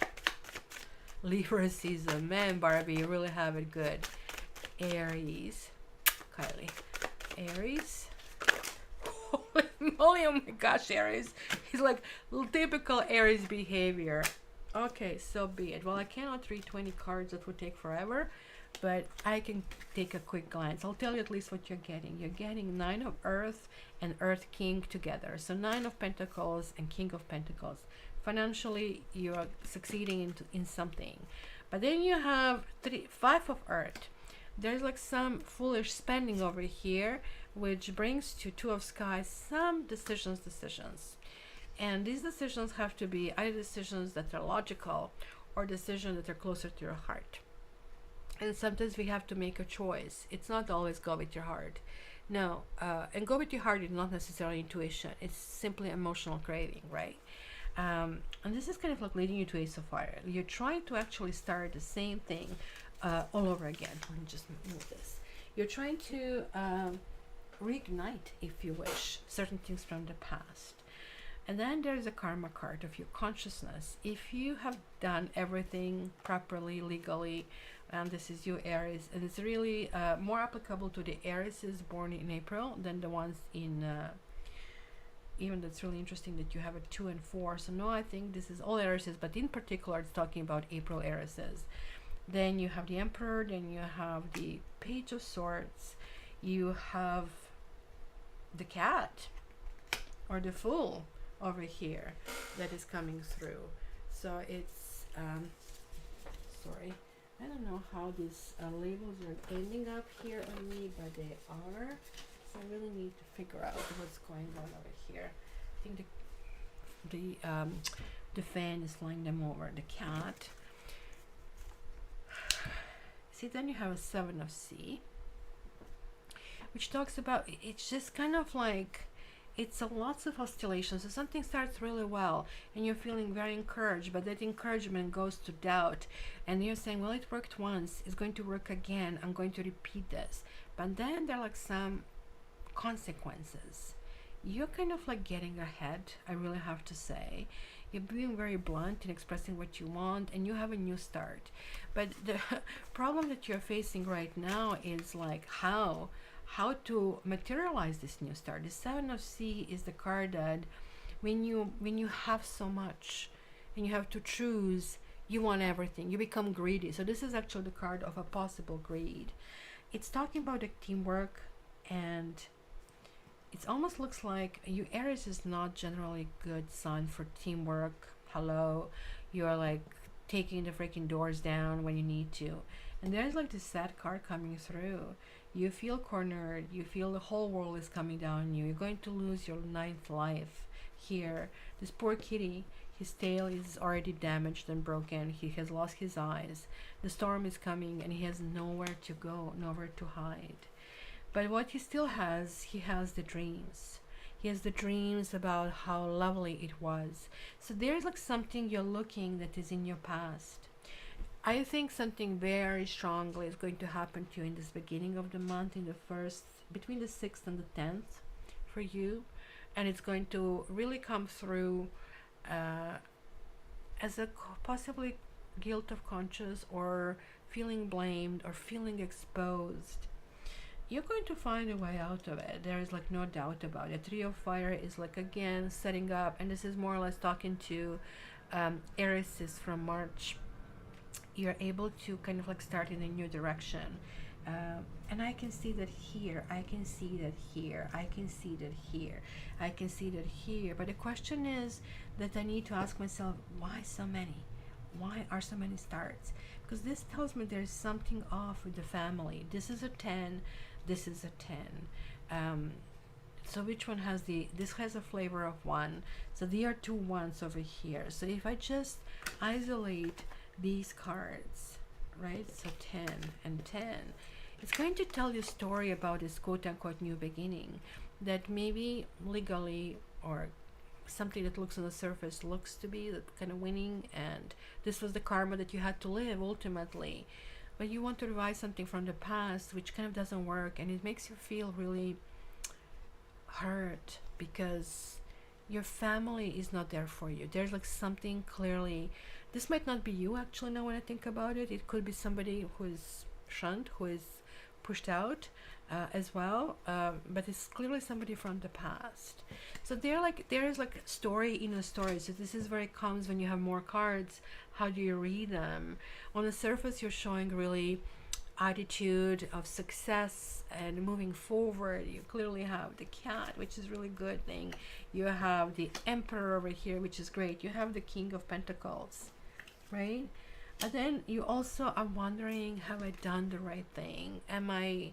Libra season. Man, Barbie, you really have it good. Aries. Kylie. Aries. Holy moly, oh my gosh, Aries. He's like typical Aries behavior. Okay, so be it. Well, I cannot read 20 cards. That would take forever. But I can take a quick glance. I'll tell you at least what you're getting. You're getting 9 of Earth and Earth King together. So 9 of Pentacles and King of Pentacles. Financially, you're succeeding in something. But then you have 5 of Earth. There's like some foolish spending over here, which brings to 2 of Skies some decisions. And these decisions have to be either decisions that are logical or decisions that are closer to your heart. And sometimes we have to make a choice. It's not always go with your heart. No, and go with your heart is not necessarily intuition. It's simply emotional craving, right? And this is kind of like leading you to Ace of Fire. You're trying to actually start the same thing all over again. Let me just move this. You're trying to reignite, if you wish, certain things from the past. And then there's a karma card of your consciousness. If you have done everything properly, legally, and this is you, Aries, and it's really more applicable to the Aries born in April than the ones in even that's really interesting that you have a 2 and 4. So no, I think this is all Aries, but in particular it's talking about April Aries. Then you have the Emperor, then you have the Page of Swords, you have the Cat or the Fool over here that is coming through. So it's sorry, I don't know how these labels are ending up here on me, but they are. So I really need to figure out what's going on over here. I think the fan is flying them over. The Cat. See, then you have a 7 of C, which talks about, it's just kind of like, it's a lots of oscillations. So something starts really well and you're feeling very encouraged, but that encouragement goes to doubt, and you're saying, well, it worked once, it's going to work again, I'm going to repeat this. But then there are like some consequences. You're kind of like getting ahead, I really have to say. You're being very blunt in expressing what you want, and you have a new start. But the problem that you're facing right now is like how to materialize this new start. The 7 of C is the card that when you have so much and you have to choose, you want everything, you become greedy. So this is actually the card of a possible greed. It's talking about the teamwork, and it almost looks like you, Aries, is not generally good sign for teamwork. Hello, you're like taking the freaking doors down when you need to, and there's like this sad card coming through. You feel cornered, you feel the whole world is coming down on you, you're going to lose your 9th life here. This poor kitty, his tail is already damaged and broken, he has lost his eyes, the storm is coming, and he has nowhere to go, nowhere to hide. But what he still has, he has the dreams. He has the dreams about how lovely it was. So there's like something you're looking that is in your past. I think something very strongly is going to happen to you in this beginning of the month, in the first, between the 6th and the 10th for you. And it's going to really come through as a possibly guilt of conscience, or feeling blamed, or feeling exposed. You're going to find a way out of it. There is like no doubt about it. 3 of Fire is like, again, setting up, and this is more or less talking to Aries from March. You're able to kind of like start in a new direction. And I can see that here, I can see that here, I can see that here, I can see that here. But the question is that I need to ask myself, why so many? Why are so many starts? Because this tells me there's something off with the family. This is a 10, this is a 10. So which one has this has a flavor of 1. So there are 2 1s over here. So if I just isolate these cards, right? So 10 and 10. It's going to tell you a story about this quote-unquote new beginning that maybe legally, or something that looks on the surface looks to be that kind of winning, and this was the karma that you had to live ultimately. But you want to revise something from the past which kind of doesn't work, and it makes you feel really hurt because your family is not there for you. There's like something clearly, this might not be you actually now when I think about it. It could be somebody who is shunned, who is pushed out as well, but it's clearly somebody from the past. So there is like story in a story. So this is where it comes when you have more cards. How do you read them? On the surface, you're showing really attitude of success and moving forward. You clearly have the Cat, which is really good thing. You have the Emperor over here, which is great. You have the King of Pentacles, right? And then you also are wondering, have I done the right thing? Am I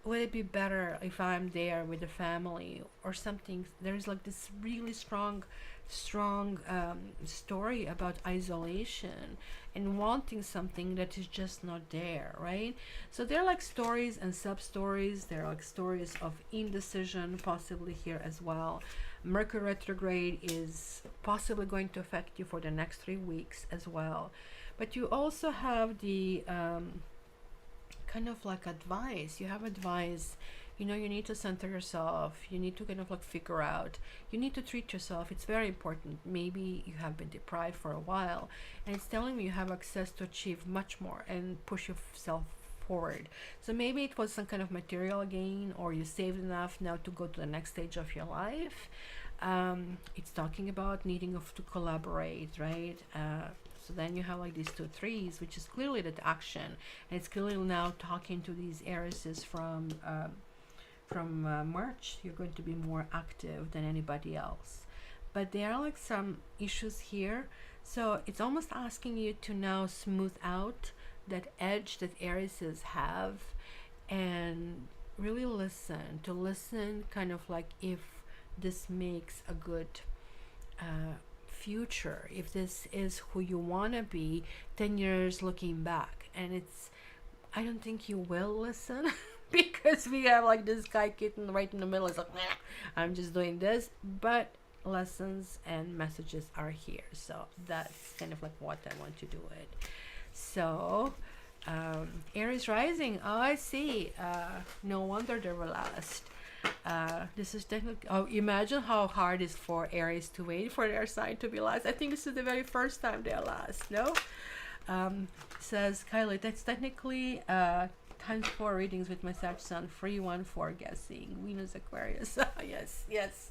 would it be better if I'm there with the family or something? There's like this really strong story about isolation and wanting something that is just not there, right? So they're like stories and sub stories. They're like stories of indecision, possibly here as well. Mercury retrograde is possibly going to affect you for the next 3 weeks as well. But you also have the kind of like advice. You have advice. You know, you need to center yourself. You need to kind of like figure out. You need to treat yourself. It's very important. Maybe you have been deprived for a while, and it's telling me you have access to achieve much more and push yourself forward. So maybe it was some kind of material gain, or you saved enough now to go to the next stage of your life. It's talking about needing to collaborate, right? So then you have like these 2 threes, which is clearly that action, and it's clearly now talking to these Aries from March. You're going to be more active than anybody else, but there are like some issues here. So it's almost asking you to now smooth out that edge that Aries have, and really listen kind of like if this makes a good future, if this is who you want to be 10 years looking back. And it's, I don't think you will listen because we have like this guy kitten right in the middle. It's like, nah, I'm just doing this. But lessons and messages are here, so that's kind of like what I want to do it. So Aries rising, oh, I see. No wonder they were last. This is technically, oh, imagine how hard it is for Aries to wait for their sign to be last. I think this is the very first time they're last. No, says Kylie, that's technically times 4 readings with my Sag Sun, free one for guessing. Venus Aquarius. Yes, yes.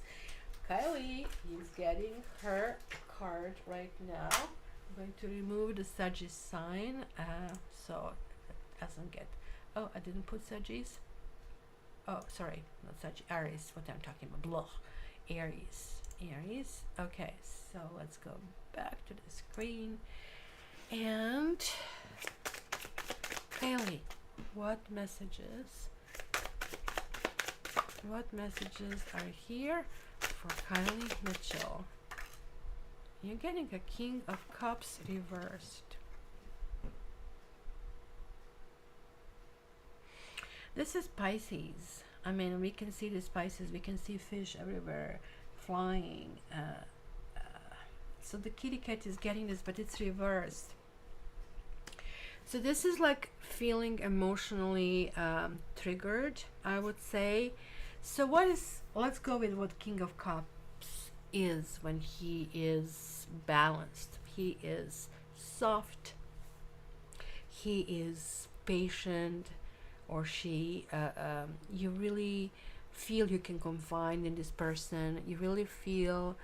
Kylie is getting her card right now. I'm going to remove the Sagittarius sign, so it doesn't get. Oh, I didn't put Sagittarius. Oh, sorry, not Sagittarius. Aries. What I'm talking about? Blah. Aries. Aries. Okay, so let's go back to the screen. And Kylie, what messages? What messages are here for Kylie Mitchell? You're getting a King of Cups reversed. This is Pisces. I mean, we can see this Pisces. We can see fish everywhere flying. So the kitty cat is getting this, but it's reversed. So this is like feeling emotionally triggered, I would say. So what is, let's go with what King of Cups is when he is balanced. He is soft. He is patient, or she. You really feel you can confide in this person. You really feel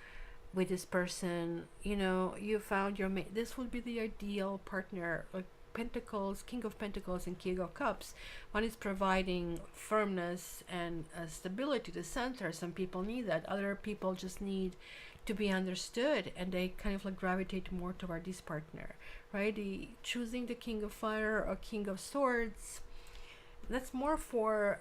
with this person, you know, you found your mate. This would be the ideal partner. Like Pentacles, King of Pentacles and King of Cups, one is providing firmness and stability to center. Some people need that. Other people just need to be understood, and they kind of like gravitate more toward this partner, right? Choosing the King of Fire or King of Swords, that's more for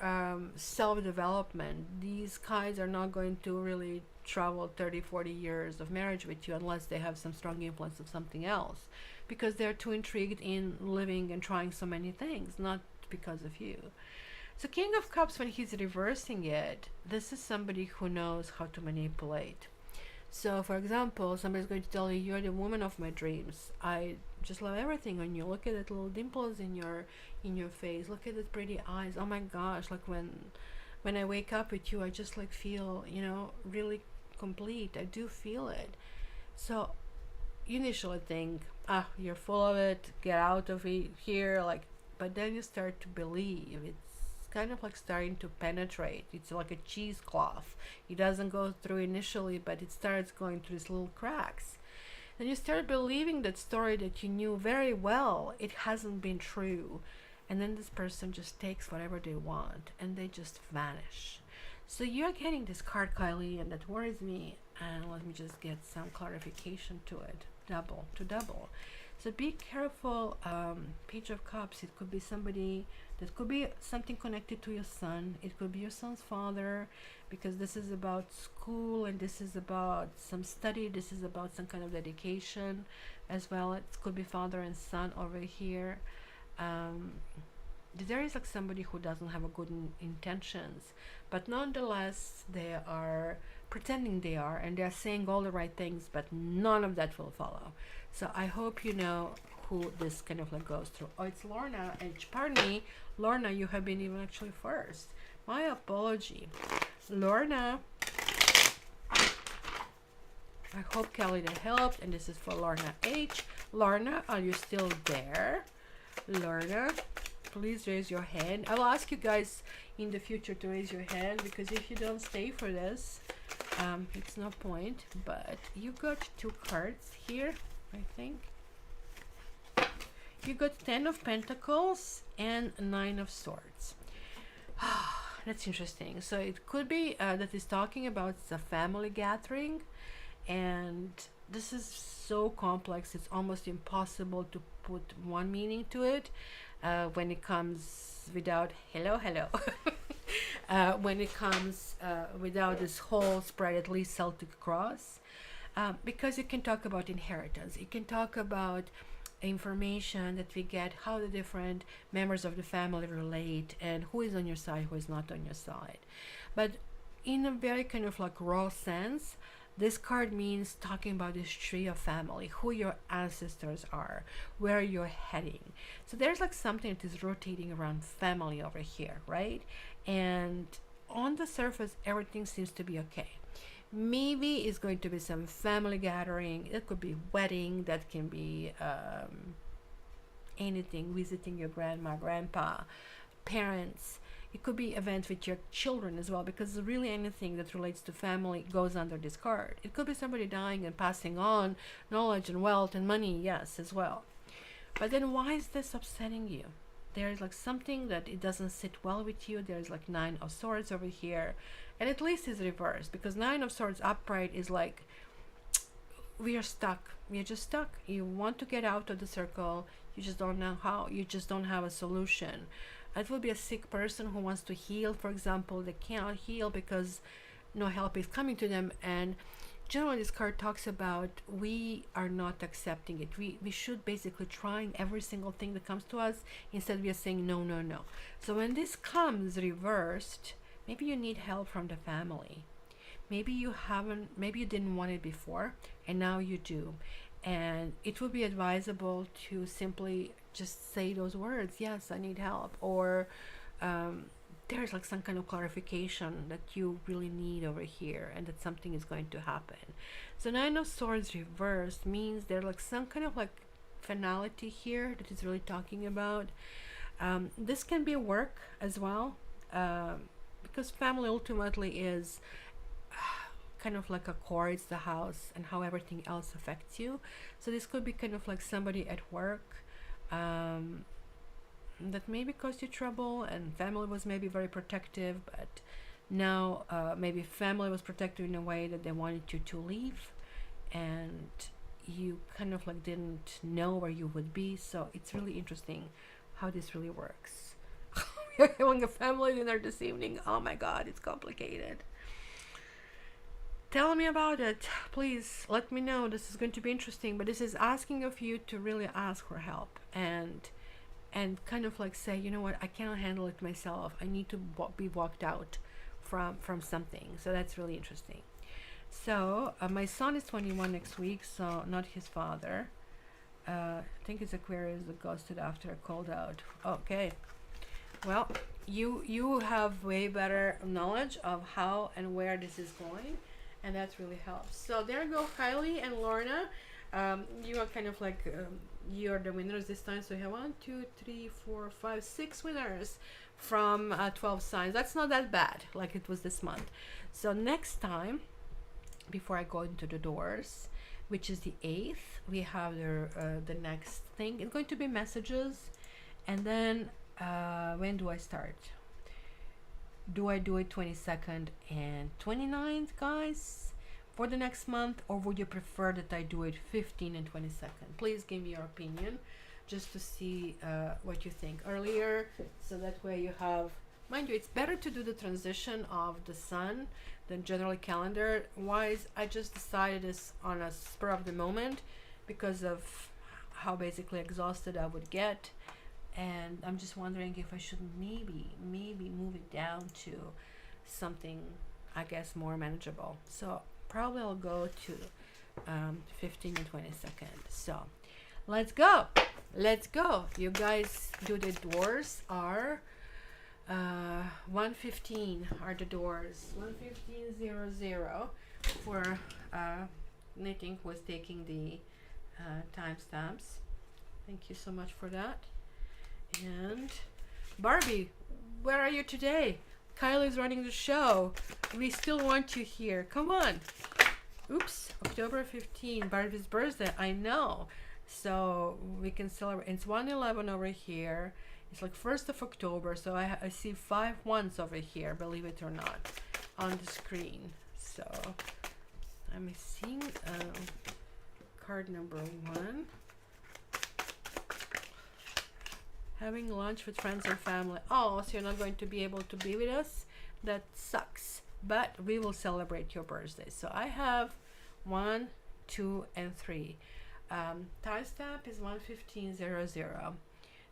self-development. These guys are not going to really travel 30-40 years of marriage with you unless they have some strong influence of something else, because they're too intrigued in living and trying so many things, not because of you. So King of Cups, when he's reversing it, this is somebody who knows how to manipulate. So for example, somebody's going to tell you, you're the woman of my dreams. I just love everything on you. Look at that little dimples in your face. Look at those pretty eyes. Oh my gosh, like when I wake up with you, I just like feel, you know, really complete. I do feel it. So you initially think, you're full of it, get out of it here, like, but then you start to believe. It's kind of like starting to penetrate. It's like a cheesecloth. It doesn't go through initially, but it starts going through these little cracks. And you start believing that story that you knew very well. It hasn't been true. And then this person just takes whatever they want and they just vanish. So you're getting this card, Kylie, and that worries me. And let me just get some clarification to it. Double. So be careful. Page of Cups, it could be somebody, that could be something connected to your son. It could be your son's father, because this is about school and this is about some study. This is about some kind of dedication as well. It could be father and son over here. There is like somebody who doesn't have a good intentions, but nonetheless they are pretending they are, and they're saying all the right things, but none of that will follow. So I hope you know who this kind of like goes through. Oh, it's Lorna, and pardon me, Lorna, you have been even actually first. My apology. Lorna, I hope Kelly that helped, and this is for Lorna H. Lorna, are you still there? Lorna, please raise your hand. I'll ask you guys in the future to raise your hand, because if you don't stay for this, it's no point. But you got 2 cards here, I think. You got 10 of Pentacles and 9 of Swords. That's interesting. So it could be that is talking about a family gathering, and this is so complex, it's almost impossible to put one meaning to it when it comes without hello. When it comes without this whole spread, at least Celtic cross, because it can talk about inheritance, it can talk about information that we get, how the different members of the family relate, and who is on your side, who is not on your side. But in a very kind of like raw sense, this card means talking about this tree of family, who your ancestors are, where you're heading. So there's like something that is rotating around family over here, right? And on the surface, everything seems to be okay. Maybe it's going to be some family gathering. It could be wedding. That can be anything, visiting your grandma, grandpa, parents. It could be events with your children as well, because really anything that relates to family goes under this card. It could be somebody dying and passing on knowledge and wealth and money, yes, as well. But then why is this upsetting you? There's like something that it doesn't sit well with you. There's like 9 of Swords over here, and at least it's reversed, because 9 of Swords upright is like, we are stuck. We are just stuck. You want to get out of the circle. You just don't know how. You just don't have a solution. It will be a sick person who wants to heal, for example. They cannot heal because no help is coming to them. And generally this card talks about we are not accepting it. We should basically trying every single thing that comes to us. Instead we are saying no. So when this comes reversed, maybe you need help from the family. Maybe you didn't want it before, and now you do. And it would be advisable to simply just say those words, yes, I need help, or there's like some kind of clarification that you really need over here, and that something is going to happen. So 9 of Swords reversed means there's like some kind of like finality here that is really talking about. This can be work as well, because family ultimately is kind of like accords the house and how everything else affects you. So this could be kind of like somebody at work that maybe caused you trouble, and family was maybe very protective, but now maybe family was protective in a way that they wanted you to leave, and you kind of like didn't know where you would be. So it's really interesting how this really works. We're having a family dinner this evening. Oh my god, it's complicated. Tell me about it, please. Let me know. This is going to be interesting, but this is asking of you to really ask for help, and kind of like say, you know what, I cannot handle it myself. I need to be walked out from something. So that's really interesting. So my son is 21 next week, so not his father. I think it's Aquarius that goes to the after cold out. Okay. Well, you have way better knowledge of how and where this is going, and that really helps. So there you go, Kylie and Lorna. You are kind of like you're the winners this time. So we have 1, 2, 3, 4, 5, 6 winners from 12 signs. That's not that bad, like it was this month. So next time, before I go into the doors, which is the 8th, we have the next thing. It's going to be messages, and then when do I start? Do I do it 22nd and 29th, guys? for the next month, or would you prefer that I do it 15 and 22nd? Please give me your opinion just to see what you think earlier, so that way you have, mind you, it's better to do the transition of the sun than generally calendar wise. I just decided this on a spur of the moment because of how basically exhausted I would get, and I'm just wondering if I should maybe move it down to something, I guess, more manageable. So probably I'll go to 15 and 22nd. So let's go. You guys, do the doors are 115 are the doors. 11500 for knitting was taking the timestamps. Thank you so much for that. And Barbie, where are you today? Kylie's running the show. We still want you here. Come on. Oops, October 15, Barbie's birthday. I know. So we can celebrate. It's 111 over here. It's like 1st of October. So I see 5 ones over here, believe it or not, on the screen. So I'm seeing card number 1. Having lunch with friends and family. Oh, so you're not going to be able to be with us? That sucks. But we will celebrate your birthday. So I have 1, 2, and 3. Timestamp is 11500.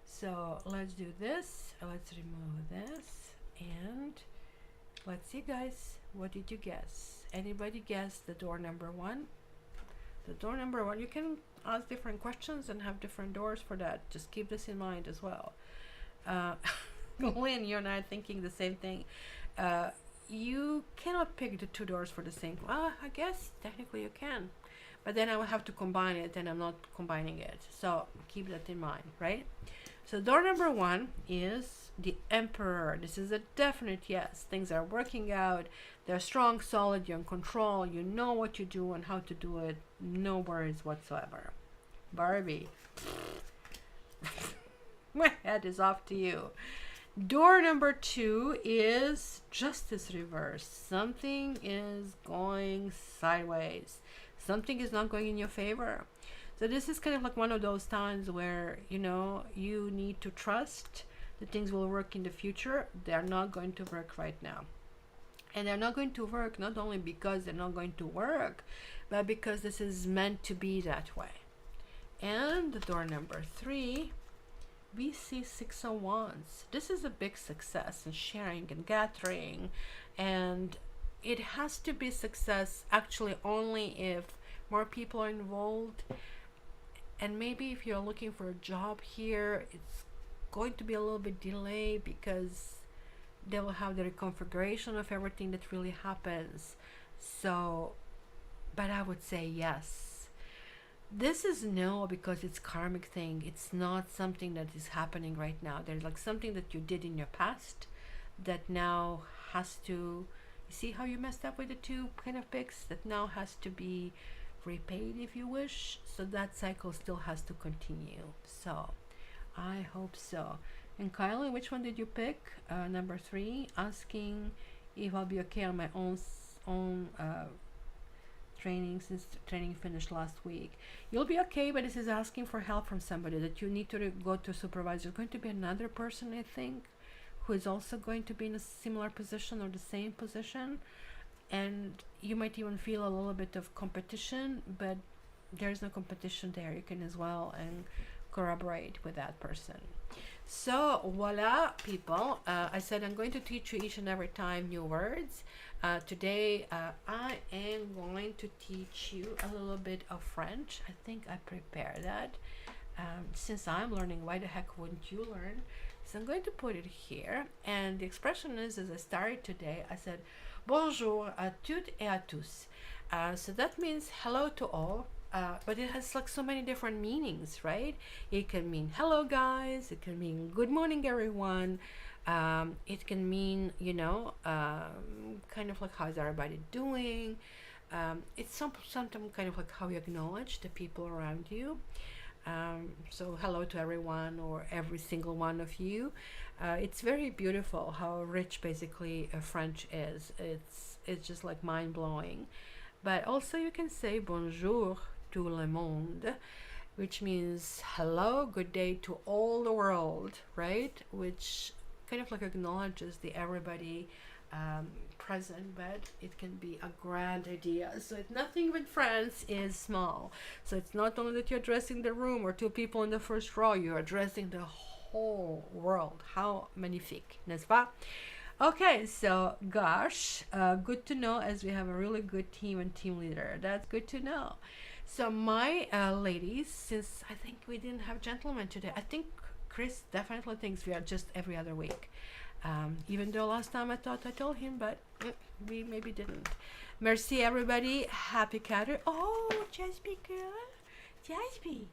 So let's do this. Let's remove this. And let's see, guys. What did you guess? Anybody guess the door number 1? The door number 1, you can ask different questions and have different doors for that. Just keep this in mind as well. Lynn, you're not thinking the same thing. You cannot pick the 2 doors for the same. Well, I guess technically you can, but then I will have to combine it, and I'm not combining it. So keep that in mind, right? So door number 1 is the Emperor. This is a definite yes. Things are working out. They're strong, solid. You're in control. You know what you do and how to do it. No worries whatsoever. Barbie, my head is off to you. Door number 2 is Justice reverse. Something is going sideways. Something is not going in your favor. So this is kind of like one of those times where, you know, you need to trust that things will work in the future. They're not going to work right now. And they're not going to work not only because they're not going to work, but because this is meant to be that way. And the door number 3, we see 6 of Wands. This is a big success in sharing and gathering, and it has to be success actually only if more people are involved. And maybe if you're looking for a job here, it's going to be a little bit delayed because they will have the reconfiguration of everything that really happens. So, but I would say yes. This is no, because it's karmic thing. It's not something that is happening right now. There's like something that you did in your past that now has to, you see how you messed up with the 2 kind of picks, that now has to be repaid if you wish. So that cycle still has to continue. So I hope so. And Kylie, which one did you pick? Number 3, asking if I'll be okay on my own training, since training finished last week. You'll be okay, but this is asking for help from somebody that you need to go to a supervisor. There's going to be another person, I think, who is also going to be in a similar position or the same position. And you might even feel a little bit of competition, but there's no competition there. You can as well and corroborate with that person. So voila, people. I said I'm going to teach you each and every time new words. Today I am going to teach you a little bit of French. I think I prepared that. Since I'm learning, why the heck wouldn't you learn? So I'm going to put it here. And the expression is, as I started today, I said Bonjour à toutes et à tous. So that means hello to all. But it has like so many different meanings, right? It can mean hello guys, it can mean good morning everyone, it can mean, you know, kind of like how's everybody doing. It's sometimes kind of like how you acknowledge the people around you. So hello to everyone, or every single one of you. It's very beautiful how rich basically French is. It's just like mind-blowing. But also you can say bonjour tout le monde, which means hello, good day to all the world, right? Which kind of like acknowledges the everybody present, but it can be a grand idea. So it's nothing with France is small. So it's not only that you're addressing the room or two people in the first row, you're addressing the whole world. How magnifique, n'est-ce pas? Okay, so gosh, good to know, as we have a really good team and team leader. That's good to know. So my ladies, since I think we didn't have gentlemen today, I think Chris definitely thinks we are just every other week. Even though last time I thought I told him, but we maybe didn't. Merci everybody. Happy Catter. Oh, Jasby girl. Jasby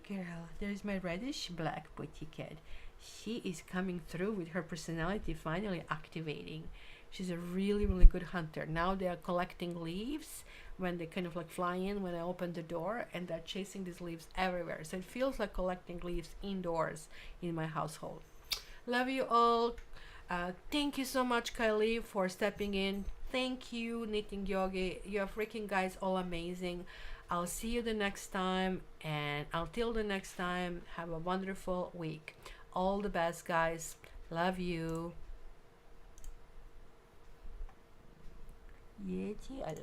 girl. There's my reddish black booty cat. She is coming through with her personality finally activating. She's a really, really good hunter. Now they are collecting leaves when they kind of like fly in when I open the door, and they're chasing these leaves everywhere. So it feels like collecting leaves indoors in my household. Love you all. Thank you so much, Kylie, for stepping in. Thank you, Knitting Yogi. You're freaking guys all amazing. I'll see you the next time, and until the next time, have a wonderful week. All the best, guys. Love you. Yeah, I love